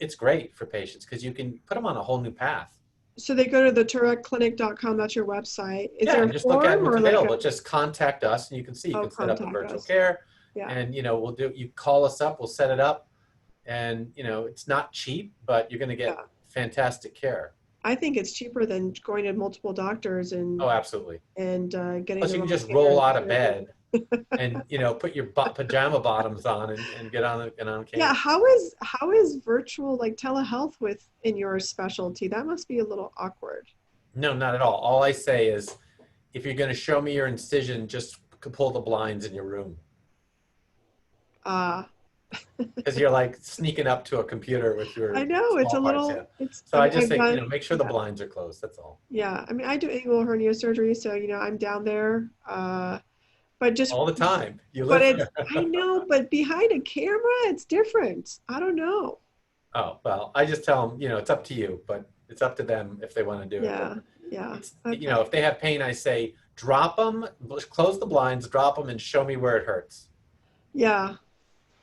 it's great for patients because you can put them on a whole new path. So they go to the turekclinic.com. That's your website. Is Yeah, there and a just look at form what's or like a, available. Just contact us and you can see, you oh, can set up a contact virtual us? care Yeah. and, you call us up, we'll set it up. And, it's not cheap, but you're going to get Yeah. fantastic care. I think it's cheaper than going to multiple doctors Oh, absolutely. and getting Plus, the you can wrong just care. roll out of bed and put your pajama bottoms on and get on Yeah, camera. how is virtual like telehealth with in your specialty? That must be a little awkward. No, not at all. All I say is, if you're going to show me your incision, just pull the blinds in your room Uh, because you're like sneaking up to a computer with I your know it's small a parts. Yeah. little. It's. So I I mean, just I've think done. make sure the Yeah, blinds are closed. That's all. yeah. I mean, I do inguinal hernia surgery, so I'm down there. But just, All the time. You but live it's. there. I know, but behind a camera, it's different. I don't know. Oh, well, I just tell them, it's up to you, but it's up to them if they want to do it. But Yeah, yeah. it's, Okay. if they have pain, I say, drop them, close the blinds, drop them, and show me where it hurts. Yeah,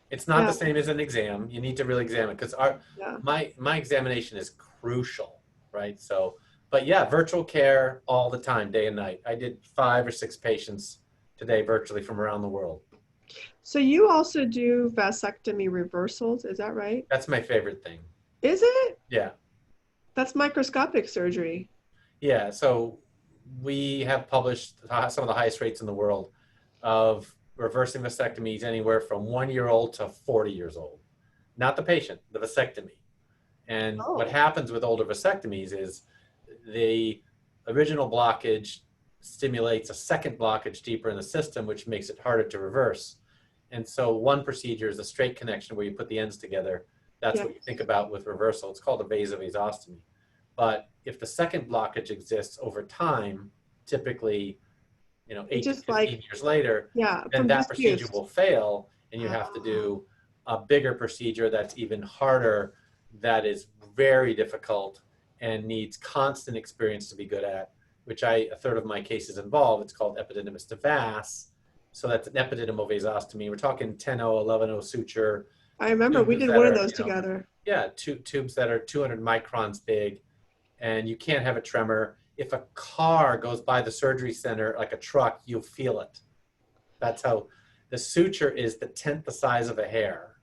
It's not yeah, the same as an exam. You need to really examine because yeah. my examination is crucial, right? So, but yeah, virtual care all the time, day and night. I did 5 or 6 patients today virtually from around the world. So you also do vasectomy reversals, is that right? That's my favorite thing. Is it? Yeah. That's microscopic surgery. Yeah, so we have published some of the highest rates in the world of reversing vasectomies anywhere from 1 year old to 40 years old. Not the patient, the vasectomy. And what Oh, happens with older vasectomies is the original blockage stimulates a second blockage deeper in the system, which makes it harder to reverse. And so one procedure is a straight connection where you put the ends together. That's yeah. what you think about with reversal. It's called a vasovasostomy. But if the second blockage exists over time, typically, It's 8 to just like, 15 years later, yeah, then from that procedure disuse. will fail and you have to Ah, do a bigger procedure that's even harder, that is very difficult and needs constant experience to be good at, which a third of my cases involve. It's called epididymis to vas. So that's an epididymovasostomy. We're talking 10-0, 11-0 suture, I remember we tubes did that one of are, those together. yeah, tubes that are 200 microns big, and you can't have a tremor. If a car goes by the surgery center like a truck, you'll feel it. That's how the suture is the tenth the size of a hair.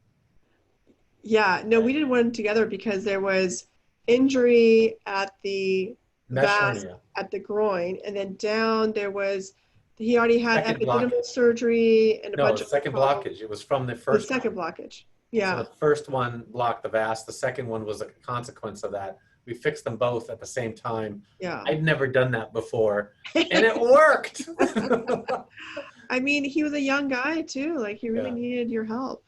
Yeah, no, we did one together because there was injury at the Mesh vas hernia, at the groin, and then down there was he already had second epididymal blockage. surgery and a No, bunch the of other second problems. blockage. It was from the The first one. second blockage. So Yeah. the first one blocked the vas. The second one was a consequence of that. We fixed them both at the same time. Yeah. I'd never done that before, and it worked. I mean, he was a young guy too. Like he really Yeah. needed your help.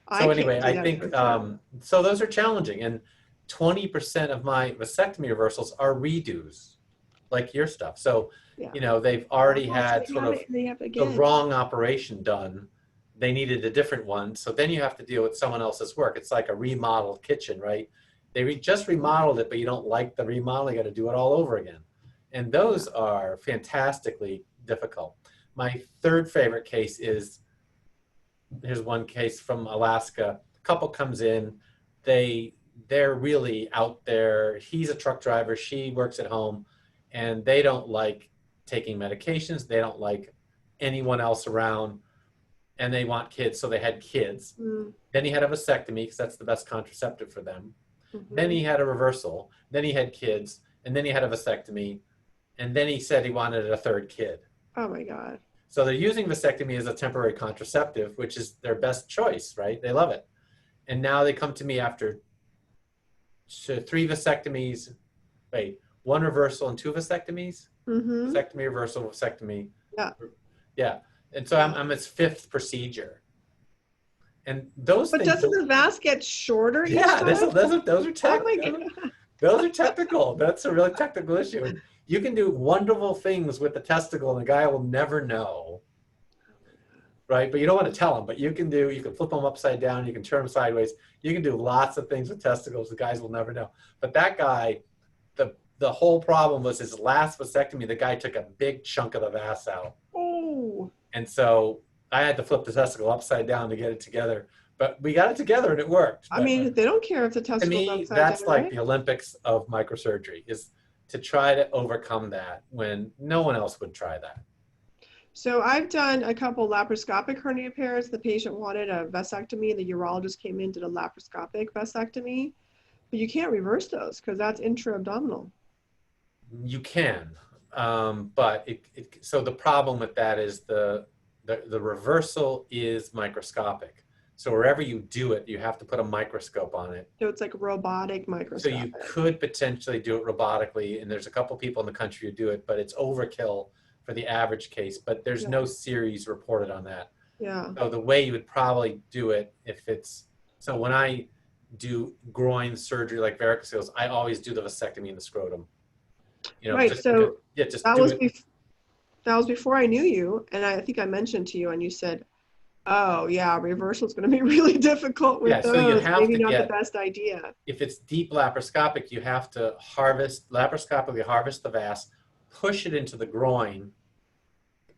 I So can't anyway, do I that for think sure. so. Those are challenging, and 20% of my vasectomy reversals are redos, like your stuff. So, Yeah. they've already Oh, so had they sort have of it and they have it the again. wrong operation done. They needed a different one. So then you have to deal with someone else's work. It's like a remodeled kitchen, right? They just remodeled it, but you don't like the remodel. You got to do it all over again. And Yeah. those are fantastically difficult. My third favorite case is, here's one case from Alaska. A couple comes in, they're really out there. He's a truck driver, she works at home, and they don't like taking medications. They don't like anyone else around, and they want kids, so they had kids. Mm, Then he had a vasectomy because that's the best contraceptive for them. Then hmm. he had a reversal. Then he had kids, and then he had a vasectomy. And then he said he wanted a third kid. Oh my God. So they're using vasectomy as a temporary contraceptive, which is their best choice, right? They love it. And now they come to me after 3 vasectomies, wait, 1 reversal and 2 vasectomies? Mm-hmm. Vasectomy, reversal, vasectomy. Yeah. Yeah. And so I'm its 5th procedure. And those But things. doesn't the vas get shorter each Yeah, time? those are Oh my God. those are technical. That's a really technical issue. And you can do wonderful things with the testicle, and the guy will never know, right? But you don't want to tell him. But you can flip them upside down. You can turn them sideways. You can do lots of things with testicles. The guys will never know. But that guy, the whole problem was his last vasectomy. The guy took a big chunk of the vas out. Oh. And so I had to flip the testicle upside down to get it together. But we got it together and it worked. I mean, they don't care if the To testicle's me, upside that's down, like right? the Olympics of microsurgery, is to try to overcome that when no one else would try that. So I've done a couple laparoscopic hernia repairs. The patient wanted a vasectomy. The urologist came in, did a laparoscopic vasectomy. But you can't reverse those because that's intra-abdominal. You can, but so the problem with that is the reversal is microscopic. So wherever you do it, you have to put a microscope on it. So it's like robotic So microscopic. you could potentially do it robotically, and there's a couple people in the country who do it, but it's overkill for the average case. But there's no series reported on that. Yeah. So the way you would probably do it, so when I do groin surgery like varicose, I always do the vasectomy in the scrotum. Right. So just that do was it. that was before I knew you, and I think I mentioned to you, and you said, "Oh yeah, reversal is going to be really difficult with So you those. have Maybe to not the get, best idea." if it's deep laparoscopic, you have to laparoscopically harvest the vas, push it into the groin,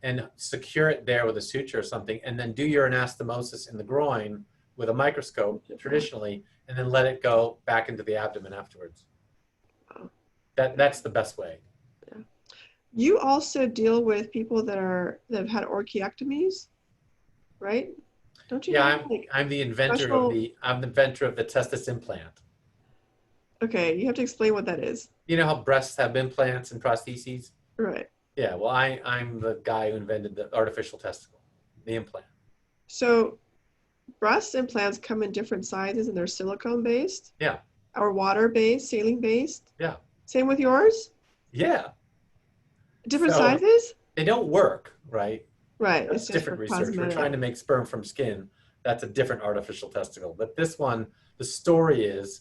and secure it there with a suture or something, and then do your anastomosis in the groin with a microscope, traditionally, and then let it go back into the abdomen afterwards. That's the best way. Yeah. You also deal with people that have had orchiectomies, right? Don't you? Yeah, I'm the inventor of the testis implant. Okay, you have to explain what that is. You know how breasts have implants and prostheses? Right. Yeah, well, I'm the guy who invented the artificial testicle, the implant. So breast implants come in different sizes and they're silicone based. Yeah. Or water based, saline based. Yeah. Same with yours? Yeah. Different sizes? They don't work, right? Right. That's different research. Cosmetic. We're trying to make sperm from skin. That's a different artificial testicle. But this one, the story is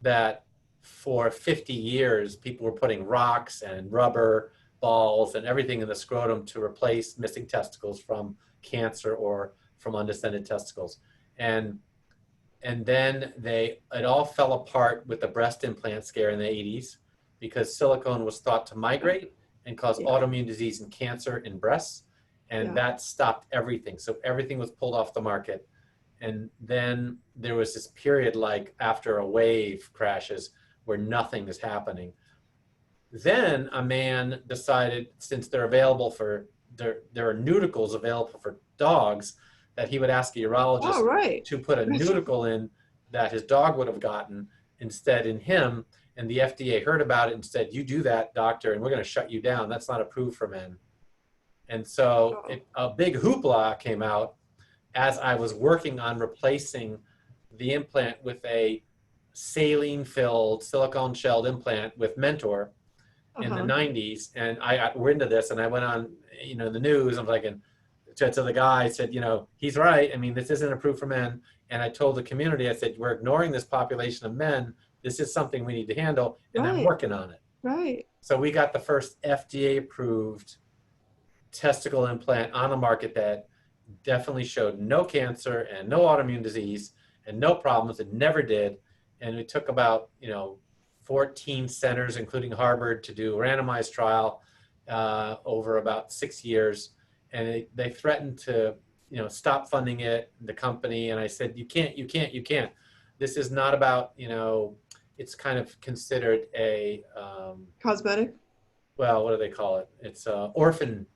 that for 50 years, people were putting rocks and rubber balls and everything in the scrotum to replace missing testicles from cancer or from undescended testicles. And then it all fell apart with the breast implant scare in the 80s because silicone was thought to migrate and cause autoimmune disease and cancer in breasts. And that stopped everything. So everything was pulled off the market. And then there was this period like after a wave crashes where nothing is happening. Then a man decided, since they're available there are nudicles available for dogs, that he would ask a urologist to put a nudicle in that his dog would have gotten instead in him. And the FDA heard about it and said, "You do that, doctor, and we're going to shut you down. That's not approved for men." And so a big hoopla came out as I was working on replacing the implant with a saline-filled, silicone-shelled implant with Mentor in the 90s. And we're into this, and I went on, the news. I'm like, and to the guy, I said, he's right. I mean, this isn't approved for men. And I told the community, I said, we're ignoring this population of men. This is something we need to handle, and I'm working on it. Right. So we got the first FDA-approved testicle implant on the market that definitely showed no cancer and no autoimmune disease and no problems. It never did. And it took about, 14 centers, including Harvard, to do a randomized trial over about 6 years. And they threatened to, stop funding it, the company. And I said, you can't. This is not about, it's kind of considered a cosmetic. Well, what do they call it? It's an orphan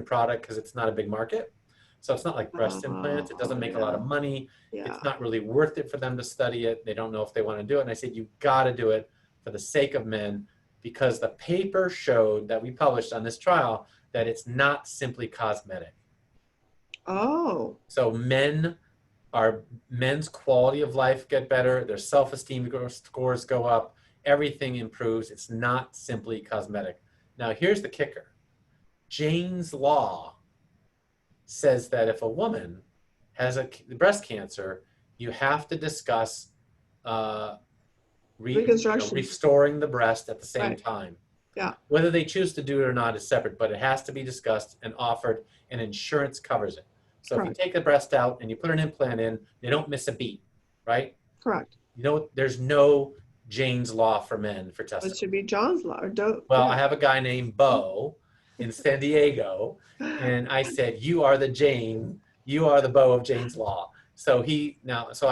product because it's not a big market. So it's not like breast implants. It doesn't make a lot of money. It's not really worth it for them to study it. They don't know if they want to do it. And I said, you got to do it for the sake of men. because the paper showed that we published on this trial that it's not simply cosmetic. Oh. So men's quality of life get better, their self-esteem scores go up, everything improves. It's not simply cosmetic. Now, here's the kicker. Jane's Law says that if a woman has breast cancer, you have to discuss Reconstruction. restoring the breast at the same Right. time. Yeah. Whether they choose to do it or not is separate, but it has to be discussed and offered, and insurance covers it. So Correct. if you take the breast out and you put an implant in, they don't miss a beat, right? Correct. You know, there's no Jane's Law for men for testicles. It should be John's Law. Well, I have a guy named Bo in San Diego, and I said, you are the Jane, you are the Bo of Jane's Law. So he's that so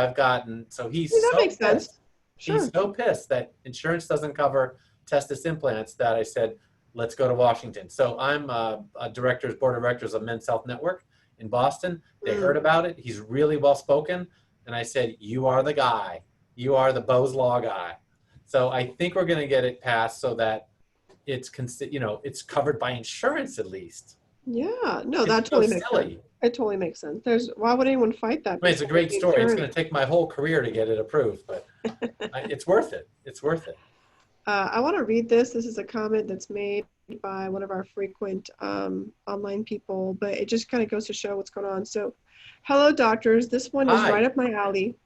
makes sense. pissed. Sure. He's so pissed that insurance doesn't cover testis implants that I said, let's go to Washington. So I'm a board of directors of Men's Health Network in Boston. They heard about it. He's really well spoken. And I said, you are the guy. You are the Bo's Law guy. So I think we're going to get it passed so that it's covered by insurance at least. Yeah. No, that It's totally so makes silly. sense. It totally makes sense. Why would anyone fight that? I mean, it's a great story. It's going to take my whole career to get it approved, but it's worth it. It's worth it. I want to read this. This is a comment that's made by one of our frequent online people, but it just kind of goes to show what's going on. So, hello, doctors. This one is Hi. right up my alley.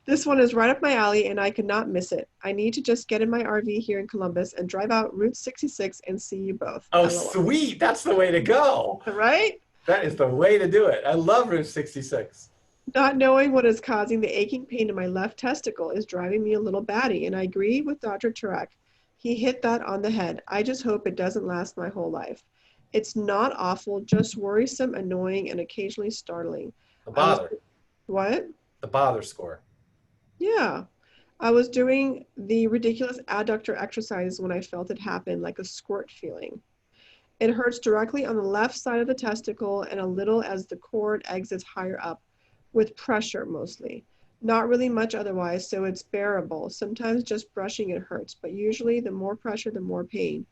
This one is right up my alley, and I could not miss it. I need to just get in my RV here in Columbus and drive out Route 66 and see you both. Oh, LOL. sweet. That's the way to go. Right? That is the way to do it. I love Route 66. Not knowing what is causing the aching pain in my left testicle is driving me a little batty, and I agree with Dr. Turek. He hit that on the head. I just hope it doesn't last my whole life. It's not awful, just worrisome, annoying, and occasionally startling. The bother. What? The bother score. Yeah. I was doing the ridiculous adductor exercises when I felt it happen, like a squirt feeling. It hurts directly on the left side of the testicle and a little as the cord exits higher up, with pressure mostly. Not really much otherwise, so it's bearable. Sometimes just brushing it hurts, but usually the more pressure, the more pain,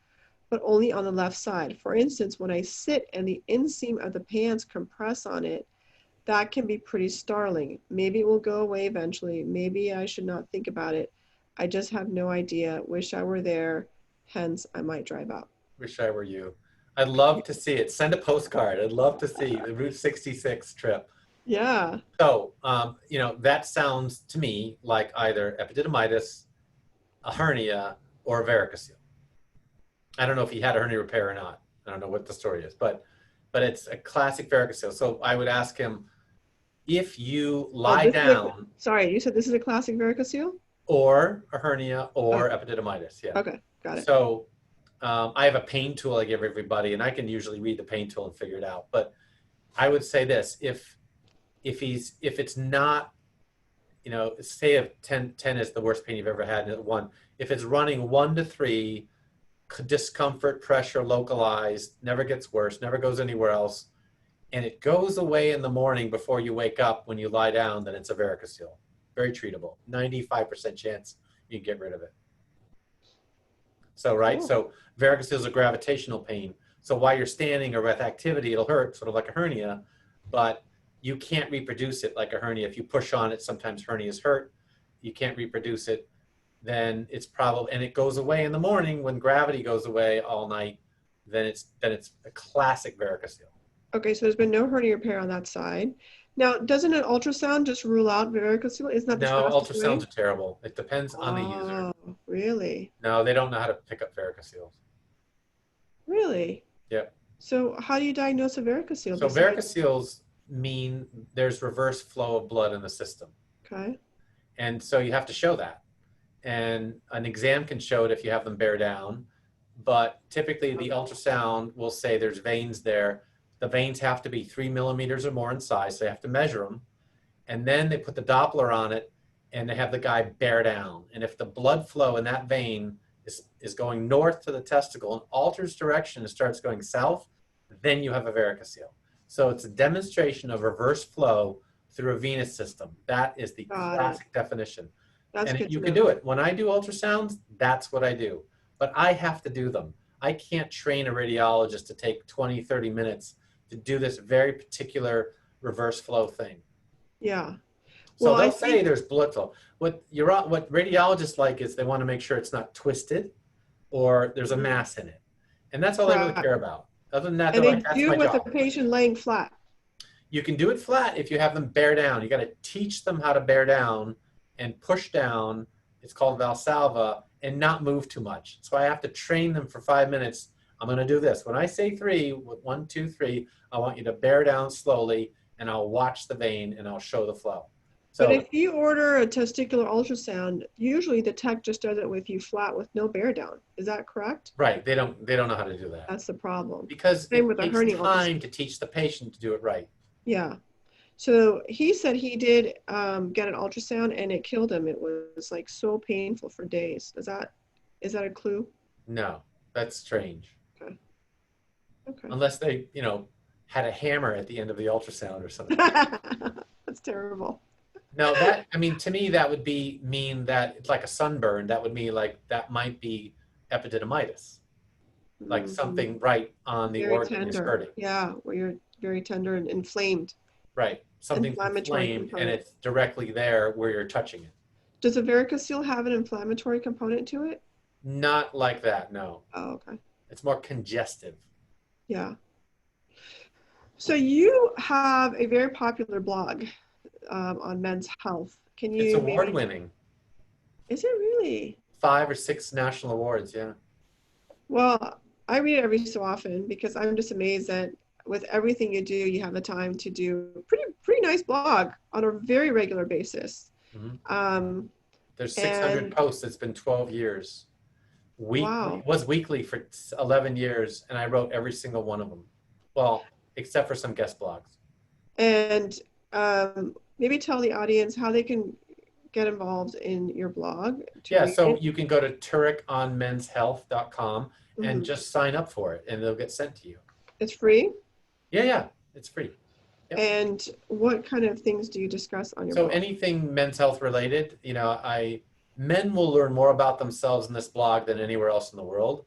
but only on the left side. For instance, when I sit and the inseam of the pants compress on it, that can be pretty startling. Maybe it will go away eventually. Maybe I should not think about it. I just have no idea. Wish I were there. Hence, I might drive out. Wish I were you. I'd love to see it. Send a postcard. I'd love to see the Route 66 trip. Yeah. So, that sounds to me like either epididymitis, a hernia, or a varicocele. I don't know if he had a hernia repair or not. I don't know what the story is, but it's a classic varicocele. So I would ask him, if you lie down. Sorry, you said this is a classic varicocele? Or a hernia or epididymitis, yeah. Okay, got it. So I have a pain tool I give everybody, and I can usually read the pain tool and figure it out. But I would say this, if it's not, say if 10 is the worst pain you've ever had, and 1, if it's running 1 to 3, discomfort, pressure, localized, never gets worse, never goes anywhere else, and it goes away in the morning before you wake up when you lie down, then it's a varicocele. Very treatable. 95% chance you can get rid of it. So, right? Cool. So varicocele is a gravitational pain. So while you're standing or with activity, it'll hurt, sort of like a hernia, but you can't reproduce it like a hernia. If you push on it, sometimes hernias hurt. You can't reproduce it. Then it's probably, and it goes away in the morning when gravity goes away all night. Then it's a classic varicocele. Okay, so there's been no hernia repair on that side. Now, doesn't an ultrasound just rule out varicocele? Isn't that the No, fastest way? ultrasounds are terrible. It depends on the user. Oh, really? No, they don't know how to pick up varicoceles. Really? Yep. So how do you diagnose a varicocele? So varicoceles mean there's reverse flow of blood in the system. Okay. And so you have to show that. And an exam can show it if you have them bear down. But typically the ultrasound will say there's veins there. The veins have to be 3 millimeters or more in size. So they have to measure them. And then they put the Doppler on it and they have the guy bear down. And if the blood flow in that vein is going north to the testicle and alters direction and starts going south, then you have a varicocele. So it's a demonstration of reverse flow through a venous system. That is the classic definition. That's and good you to can know. do it. When I do ultrasounds, that's what I do. but I have to do them. I can't train a radiologist to take 20, 30 minutes to do this very particular reverse flow thing. Yeah. So Well, I they'll say think, there's blood flow. What radiologists like is they want to make sure it's not twisted or there's a mass in it. And that's all they really care correct. about. Other than that, they're And they like, that's do my with the job. patient laying flat. You can do it flat if you have them bear down. You got to teach them how to bear down and push down. It's called Valsalva, and not move too much. So I have to train them for 5 minutes. I'm going to do this. When I say three, with 1, 2, 3, I want you to bear down slowly, and I'll watch the vein and I'll show the flow. But So if you order a testicular ultrasound, usually the tech just does it with you flat with no bear down. Is that correct? right, they don't know how to do that That's the problem. because Same it with a takes hernia time ultrasound. to teach the patient to do it right. Yeah. So he said he did get an ultrasound and it killed him. It was like so painful for days. Is that a clue? No, that's strange. Okay. Okay. Unless they, had a hammer at the end of the ultrasound or something. That's terrible. No, I mean, to me, that would mean that it's like a sunburn. That would mean like that might be epididymitis, like something right on the Very organ is tender. hurting. Yeah, where you're very tender and inflamed. Right. Something's Inflammatory inflamed and component. it's directly there where you're touching it. Does a varicocele have an inflammatory component to it? Not like that, no. Oh, okay. It's more congestive. Yeah. So you have a very popular blog on men's health. Can It's you maybe? award-winning. Is it really? 5 or 6 national awards, yeah. Well, I read it every so often because I'm just amazed that with everything you do, you have the time to do a pretty nice blog on a very regular basis. Mm-hmm. There's 600 And posts. It's been 12 years. Weekly, wow. it was weekly for 11 years, and I wrote every single one of them. Well, except for some guest blogs. And maybe tell the audience how they can get involved in your blog. Yeah, so you can go to turekonmenshealth.com and just sign up for it, and they'll get sent to you. It's free? Yeah, it's free. Yep. And what kind of things do you discuss on your blog? So anything men's health related, men will learn more about themselves in this blog than anywhere else in the world.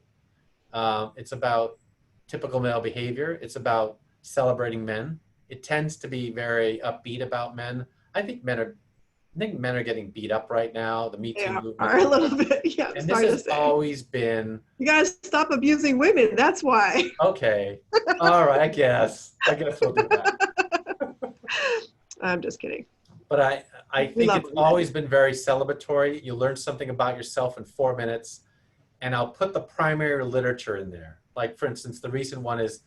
It's about typical male behavior. It's about celebrating men. It tends to be very upbeat about men. I think men are getting beat up right now. The Me Too movement. Are a little bit, yeah. And this has always been. You gotta stop abusing women. That's why. Okay. All right. I guess we'll do that. I'm just kidding. But I think it's always been very celebratory. You learn something about yourself in 4 minutes, and I'll put the primary literature in there. Like, for instance, the recent one is,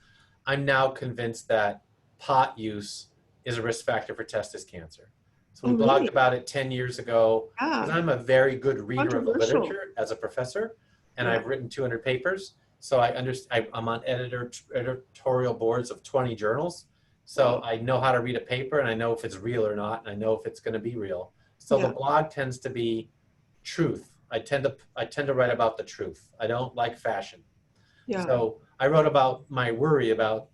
I'm now convinced that pot use is a risk factor for testis cancer. So we blogged about it 10 years ago. Because I'm a very good reader of the literature as a professor, and I've written 200 papers. So I'm on editorial boards of 20 journals. So I know how to read a paper, and I know if it's real or not, and I know if it's going to be real. So the blog tends to be truth. I tend to write about the truth. I don't like fashion. Yeah. So I wrote about my worry about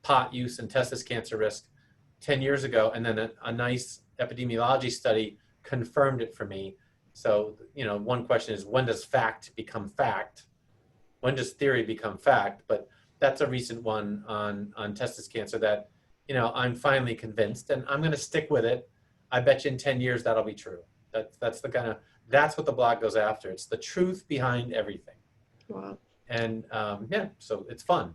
pot use and testis cancer risk 10 years ago, and then a nice epidemiology study confirmed it for me. So, one question is, when does fact become fact? When does theory become fact? But that's a recent one on testis cancer that, I'm finally convinced, and I'm going to stick with it. I bet you in 10 years that'll be true. That's what the blog goes after. It's the truth behind everything. Wow. And so it's fun.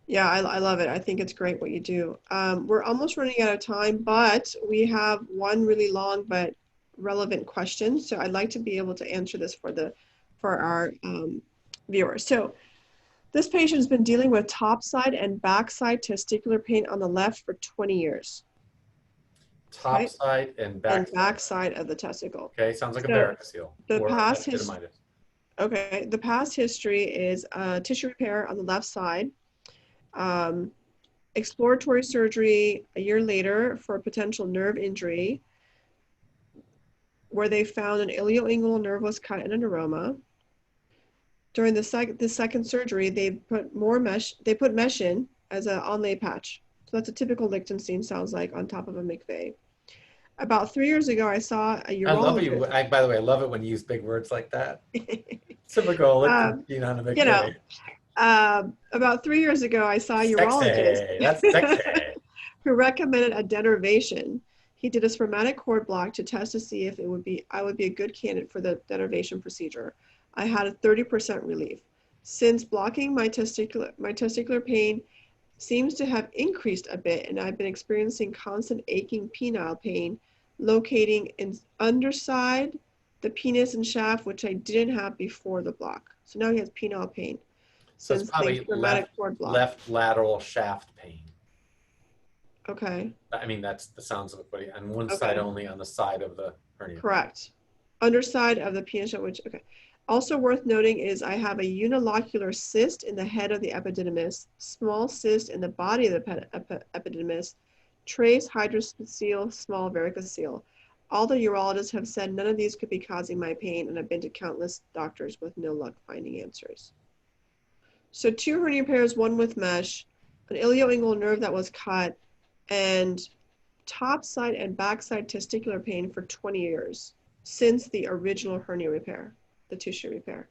Yeah, I love it. I think it's great what you do. We're almost running out of time, but we have one really long but relevant question. So I'd like to be able to answer this for our viewers. So this patient has been dealing with topside and backside testicular pain on the left for 20 years. Topside and backside. And backside of the testicle. Okay, sounds like a varicocele. The past history is tissue repair on the left side. Exploratory surgery a year later for a potential nerve injury where they found an ilioinguinal nerve was cut and a neuroma. During the second surgery, they put mesh in as an onlay patch. So that's a typical Lichtenstein, sounds like, on top of a McVeigh. About 3 years ago, I saw a urologist. By the way, I love it when you use big words like that. Typical. Look at Um, Gina on a you know, McVeigh. about 3 years ago, I saw a urologist Sexy. That's sexy. who recommended a denervation. He did a spermatic cord block to test to see if I would be a good candidate for the denervation procedure. I had a 30% relief. Since blocking, my testicular pain seems to have increased a bit, and I've been experiencing constant aching penile pain locating in underside the penis and shaft, which I didn't have before the block. So now he has penile pain So it's since the probably spermatic cord block. left lateral shaft pain. Okay. I mean, that's the sounds of it, on one Okay. side only, on the side of the hernia. Correct. Underside of the penis, which, okay. Also worth noting is I have a unilocular cyst in the head of the epididymis, small cyst in the body of the epididymis, trace hydrocele, small varicocele. All the urologists have said none of these could be causing my pain, and I've been to countless doctors with no luck finding answers. So 2 hernia repairs, 1 with mesh, an ilioinguinal nerve that was cut, and top side and back side testicular pain for 20 years since the original hernia repair, the tissue repair.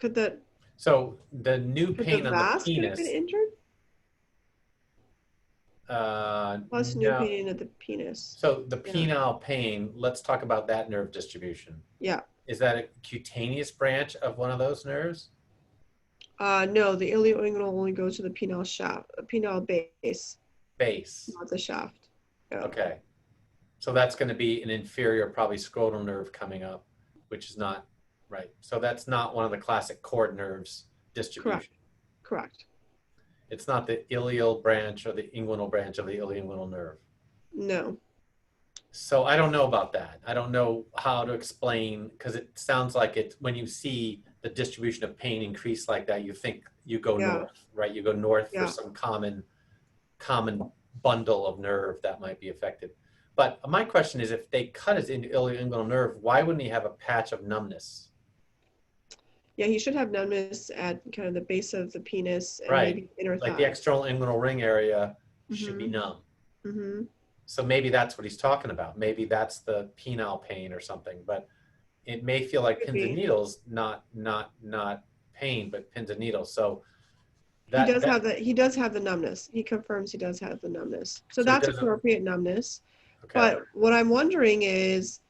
Could the So the new pain on the vas could have been penis. injured? Plus new No. pain at the penis. So the penile pain, let's talk about that nerve distribution. Yeah. Is that a cutaneous branch of one of those nerves? No, the ilioinguinal only goes to the penile shaft, penile base, Base. not the shaft. Yeah. Okay. So that's going to be an inferior, probably scrotal nerve coming up, which is not right. So that's not one of the classic cord nerves distribution. Correct. It's not the ilial branch or the inguinal branch of the ilioinguinal nerve. No. So I don't know about that. I don't know how to explain, because it sounds like it, when you see the distribution of pain increase like that, you think you go north, right? You go north for some common bundle of nerve that might be affected. But my question is, if they cut his ilioinguinal nerve, why wouldn't he have a patch of numbness? Yeah, he should have numbness at kind of the base of the penis and Right. maybe inner thigh. Like the external inguinal ring area should be numb. Mm-hmm. So maybe that's what he's talking about. Maybe that's the penile pain or something, but it may feel like pins and needles, not pain, but pins and needles. So that, he does have the numbness. He confirms he does have the numbness. So that's appropriate numbness. Okay. But what I'm wondering is,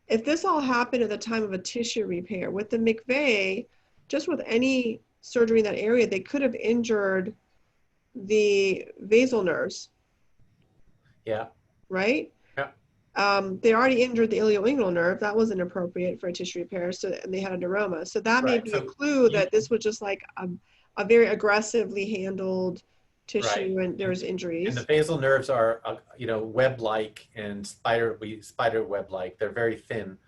if this all happened at the time of a tissue repair, with the McVeigh, just with any surgery in that area, they could have injured the vasal nerves. Yeah. Right? Yeah. They already injured the ilioinguinal nerve. That wasn't appropriate for a tissue repair, and they had a neuroma. So that may be a clue that this was just like a very aggressively handled tissue, and there's injuries. And the basal nerves are, web-like and spider web-like. They're very thin.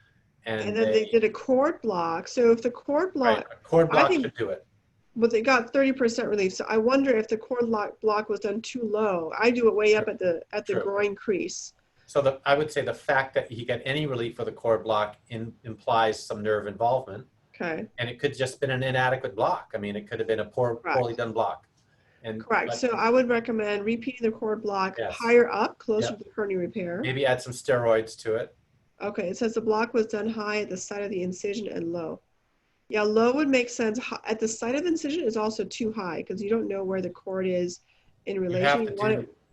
And then they did a cord block. So if the cord block, a cord block should do it. But they got 30% relief. So I wonder if the cord block was done too low. I do it way up at the groin crease. So I would say the fact that he got any relief for the cord block implies some nerve involvement. Okay. And it could just been an inadequate block. I mean, it could have been a poorly done block. Correct. So I would recommend repeating the cord block higher up, closer to the hernia repair. Maybe add some steroids to it. Okay. It says the block was done high at the site of the incision and low. Yeah, low would make sense. At the site of the incision is also too high because you don't know where the cord is in relation.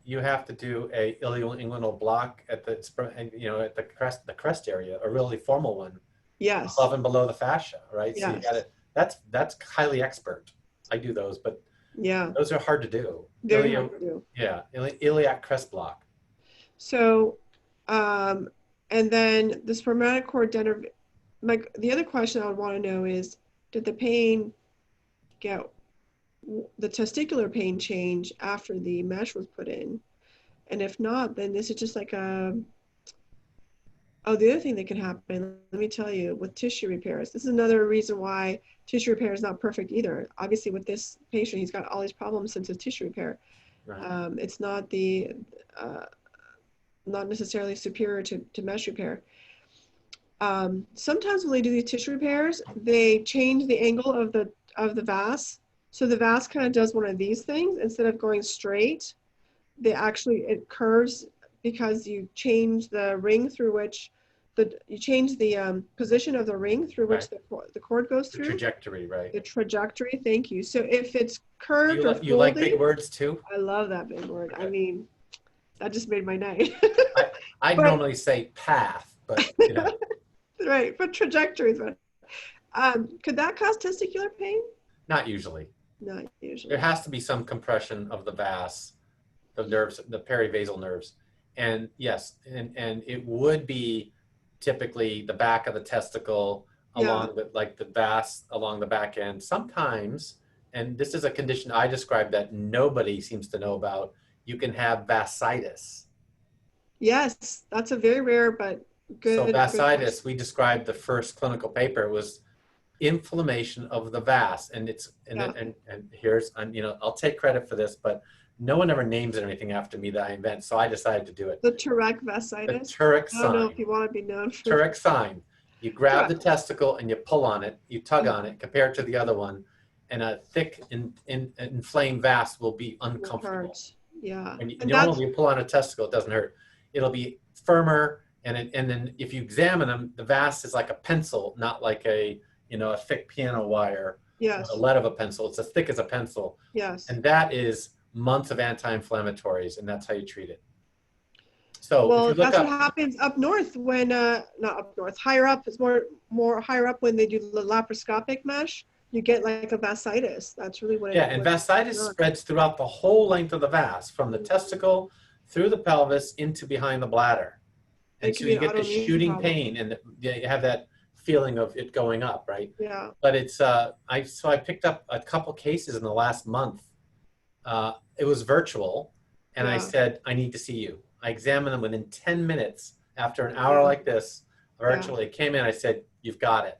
You have to do a ilioinguinal block at the crest area, a really formal one. Yes. Above and below the fascia, right? Yes. So you got it. That's highly expert. I do those, but those are hard to do. Very hard to do. Yeah, iliac crest block. So, and then the spermatic cord denervation. The other question I would want to know is, did the testicular pain change after the mesh was put in? And if not, then this is just like the other thing that can happen, let me tell you, with tissue repairs, this is another reason why tissue repair is not perfect either. Obviously with this patient, he's got all these problems since his tissue repair. Right. It's not not necessarily superior to mesh repair. Sometimes when they do these tissue repairs, they change the angle of the vas. So the vas kind of does one of these things. Instead of going straight, it curves because you change the ring through which you change the position of the ring through Right. which the cord goes The through. trajectory, right? The trajectory, thank you. So if it's curved or You like big folded, words too? I love that big word. I Okay. mean, that just made my night. I'd But normally say path, but you know, right, but trajectories. Could that cause testicular pain? not usually. Not There usually. has to be some compression of the vas, the nerves, the perivasal nerves. And yes, and it would be typically the back of the testicle Yeah. along the like the vas along the back end. Sometimes, and this is a condition I described that nobody seems to know about, you can have vascitis. Yes, that's a very rare but So good question. vascitis, we described the first clinical paper, was inflammation of the vas, and it's Yeah. and here's, you know, I'll take credit for this, but no one ever names anything after me that I invent, so I decided to do it. The Turek The vascitis. Turek I don't know if sign. you want to be known for Turek sign. You grab Turek. the testicle and you pull on it, you tug on it, compared to the other one, and a thick inflamed vas will be uncomfortable. Hurt. Yeah. When you, And that's normally you pull on a testicle, it doesn't hurt. It'll be firmer, and then if you examine them, the vas is like a pencil, not like a, you know, a thick piano wire, or the yes. lead of a pencil. It's as thick as a pencil, Yes. and that is months of anti-inflammatories, and that's how you treat it. So if you Well, look that's what up, happens up north when not up north, higher up. It's more higher up when they do the laparoscopic mesh. You get like a vascitis. That's really yeah, and what's vascitis going on. spreads throughout the whole length of the vas, from the testicle through the pelvis into behind the bladder. It And could so be you an get the autoimmune shooting problem. pain, and you have that feeling of it going up, right? Yeah. But it's I picked up a couple cases in the last month. It was virtual, and I Yeah. said, I need to see you. I examined them within 10 minutes after an hour Yeah. like this, Yeah. virtually. Came in, I said, you've got it.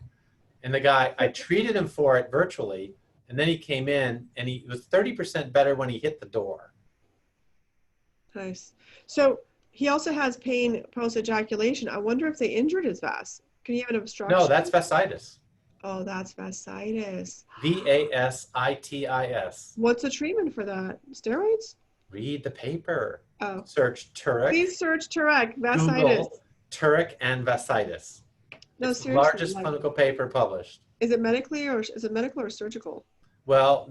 And the guy, I treated him for it virtually, and then he came in, and he was 30% better when he hit the door. Nice. So he also has pain post ejaculation. I wonder if they injured his vas. Can he have an No, obstruction? that's vascitis. Oh, that's vascitis. Vascitis. What's the treatment for that? Steroids? Read the paper. Oh, Search Turek. please search Turek vascitis. Google Turek and vascitis. No, It's the seriously. largest Like, clinical paper published. is it medically or is it medical or surgical? Well,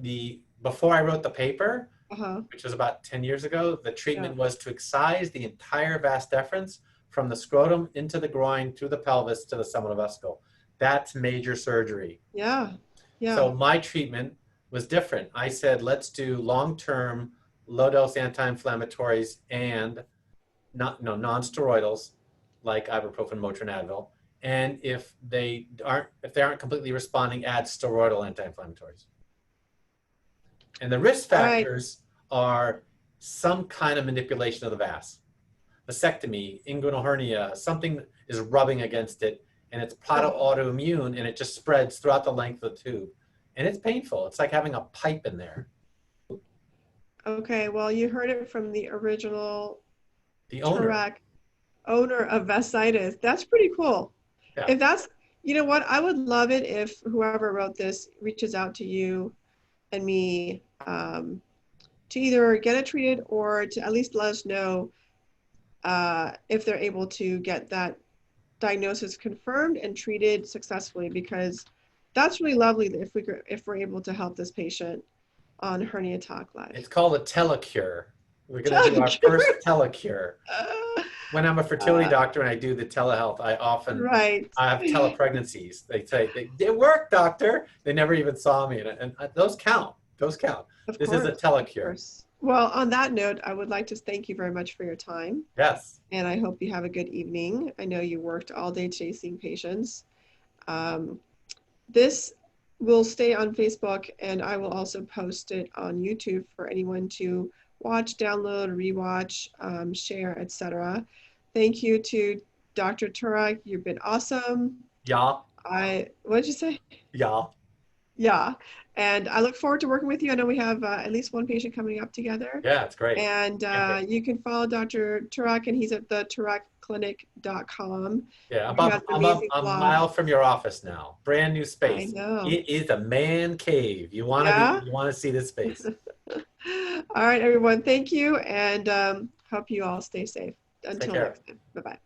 before I wrote the paper, Uh-huh. which was about 10 years ago, the treatment Yeah. was to excise the entire vas deferens from the scrotum into the groin, through the pelvis to the seminal vesicle. That's major surgery. Yeah. Yeah. So my treatment was different. I said, let's do long-term, low-dose anti-inflammatories and non-steroidals like ibuprofen, Motrin, Advil. And if they aren't completely responding, add steroidal anti-inflammatories. And the risk factors are some kind of manipulation of the vas. Vasectomy, inguinal hernia, something is rubbing against it, and it's autoimmune, and it just spreads throughout the length of the tube. And it's painful. It's like having a pipe in there. Okay, well, you heard it from the original The owner. Turek owner of vascitis. That's pretty cool. Yeah. If that's, you know what, I would love it if whoever wrote this reaches out to you and me to either get it treated or to at least let us know if they're able to get that diagnosis confirmed and treated successfully, because that's really lovely if we're able to help this patient on HerniaTalk Live. It's called a telecure. We're going to do our first telecure. When I'm a fertility doctor and I do the telehealth, I often I have telepregnancies. They say, it worked, doctor. They never even saw me. And those count. Those count. This is a telecure. Well, on that note, I would like to thank you very much for your time. Yes. And I hope you have a good evening. I know you worked all day today seeing patients. This will stay on Facebook, and I will also post it on YouTube for anyone to watch, download, rewatch, share, etc. Thank you to Dr. Turek. You've been awesome. Yeah. What did you say? Yeah. Yeah. And I look forward to working with you. I know we have at least one patient coming up together. Yeah, it's great. And you can follow Dr. Turek, and he's at the turekclinic.com. Yeah, I'm a mile from your office now. Brand new space. I know. It is a man cave. You want to see this space. All right, everyone. Thank you, and hope you all stay safe. Until next time. Bye-bye.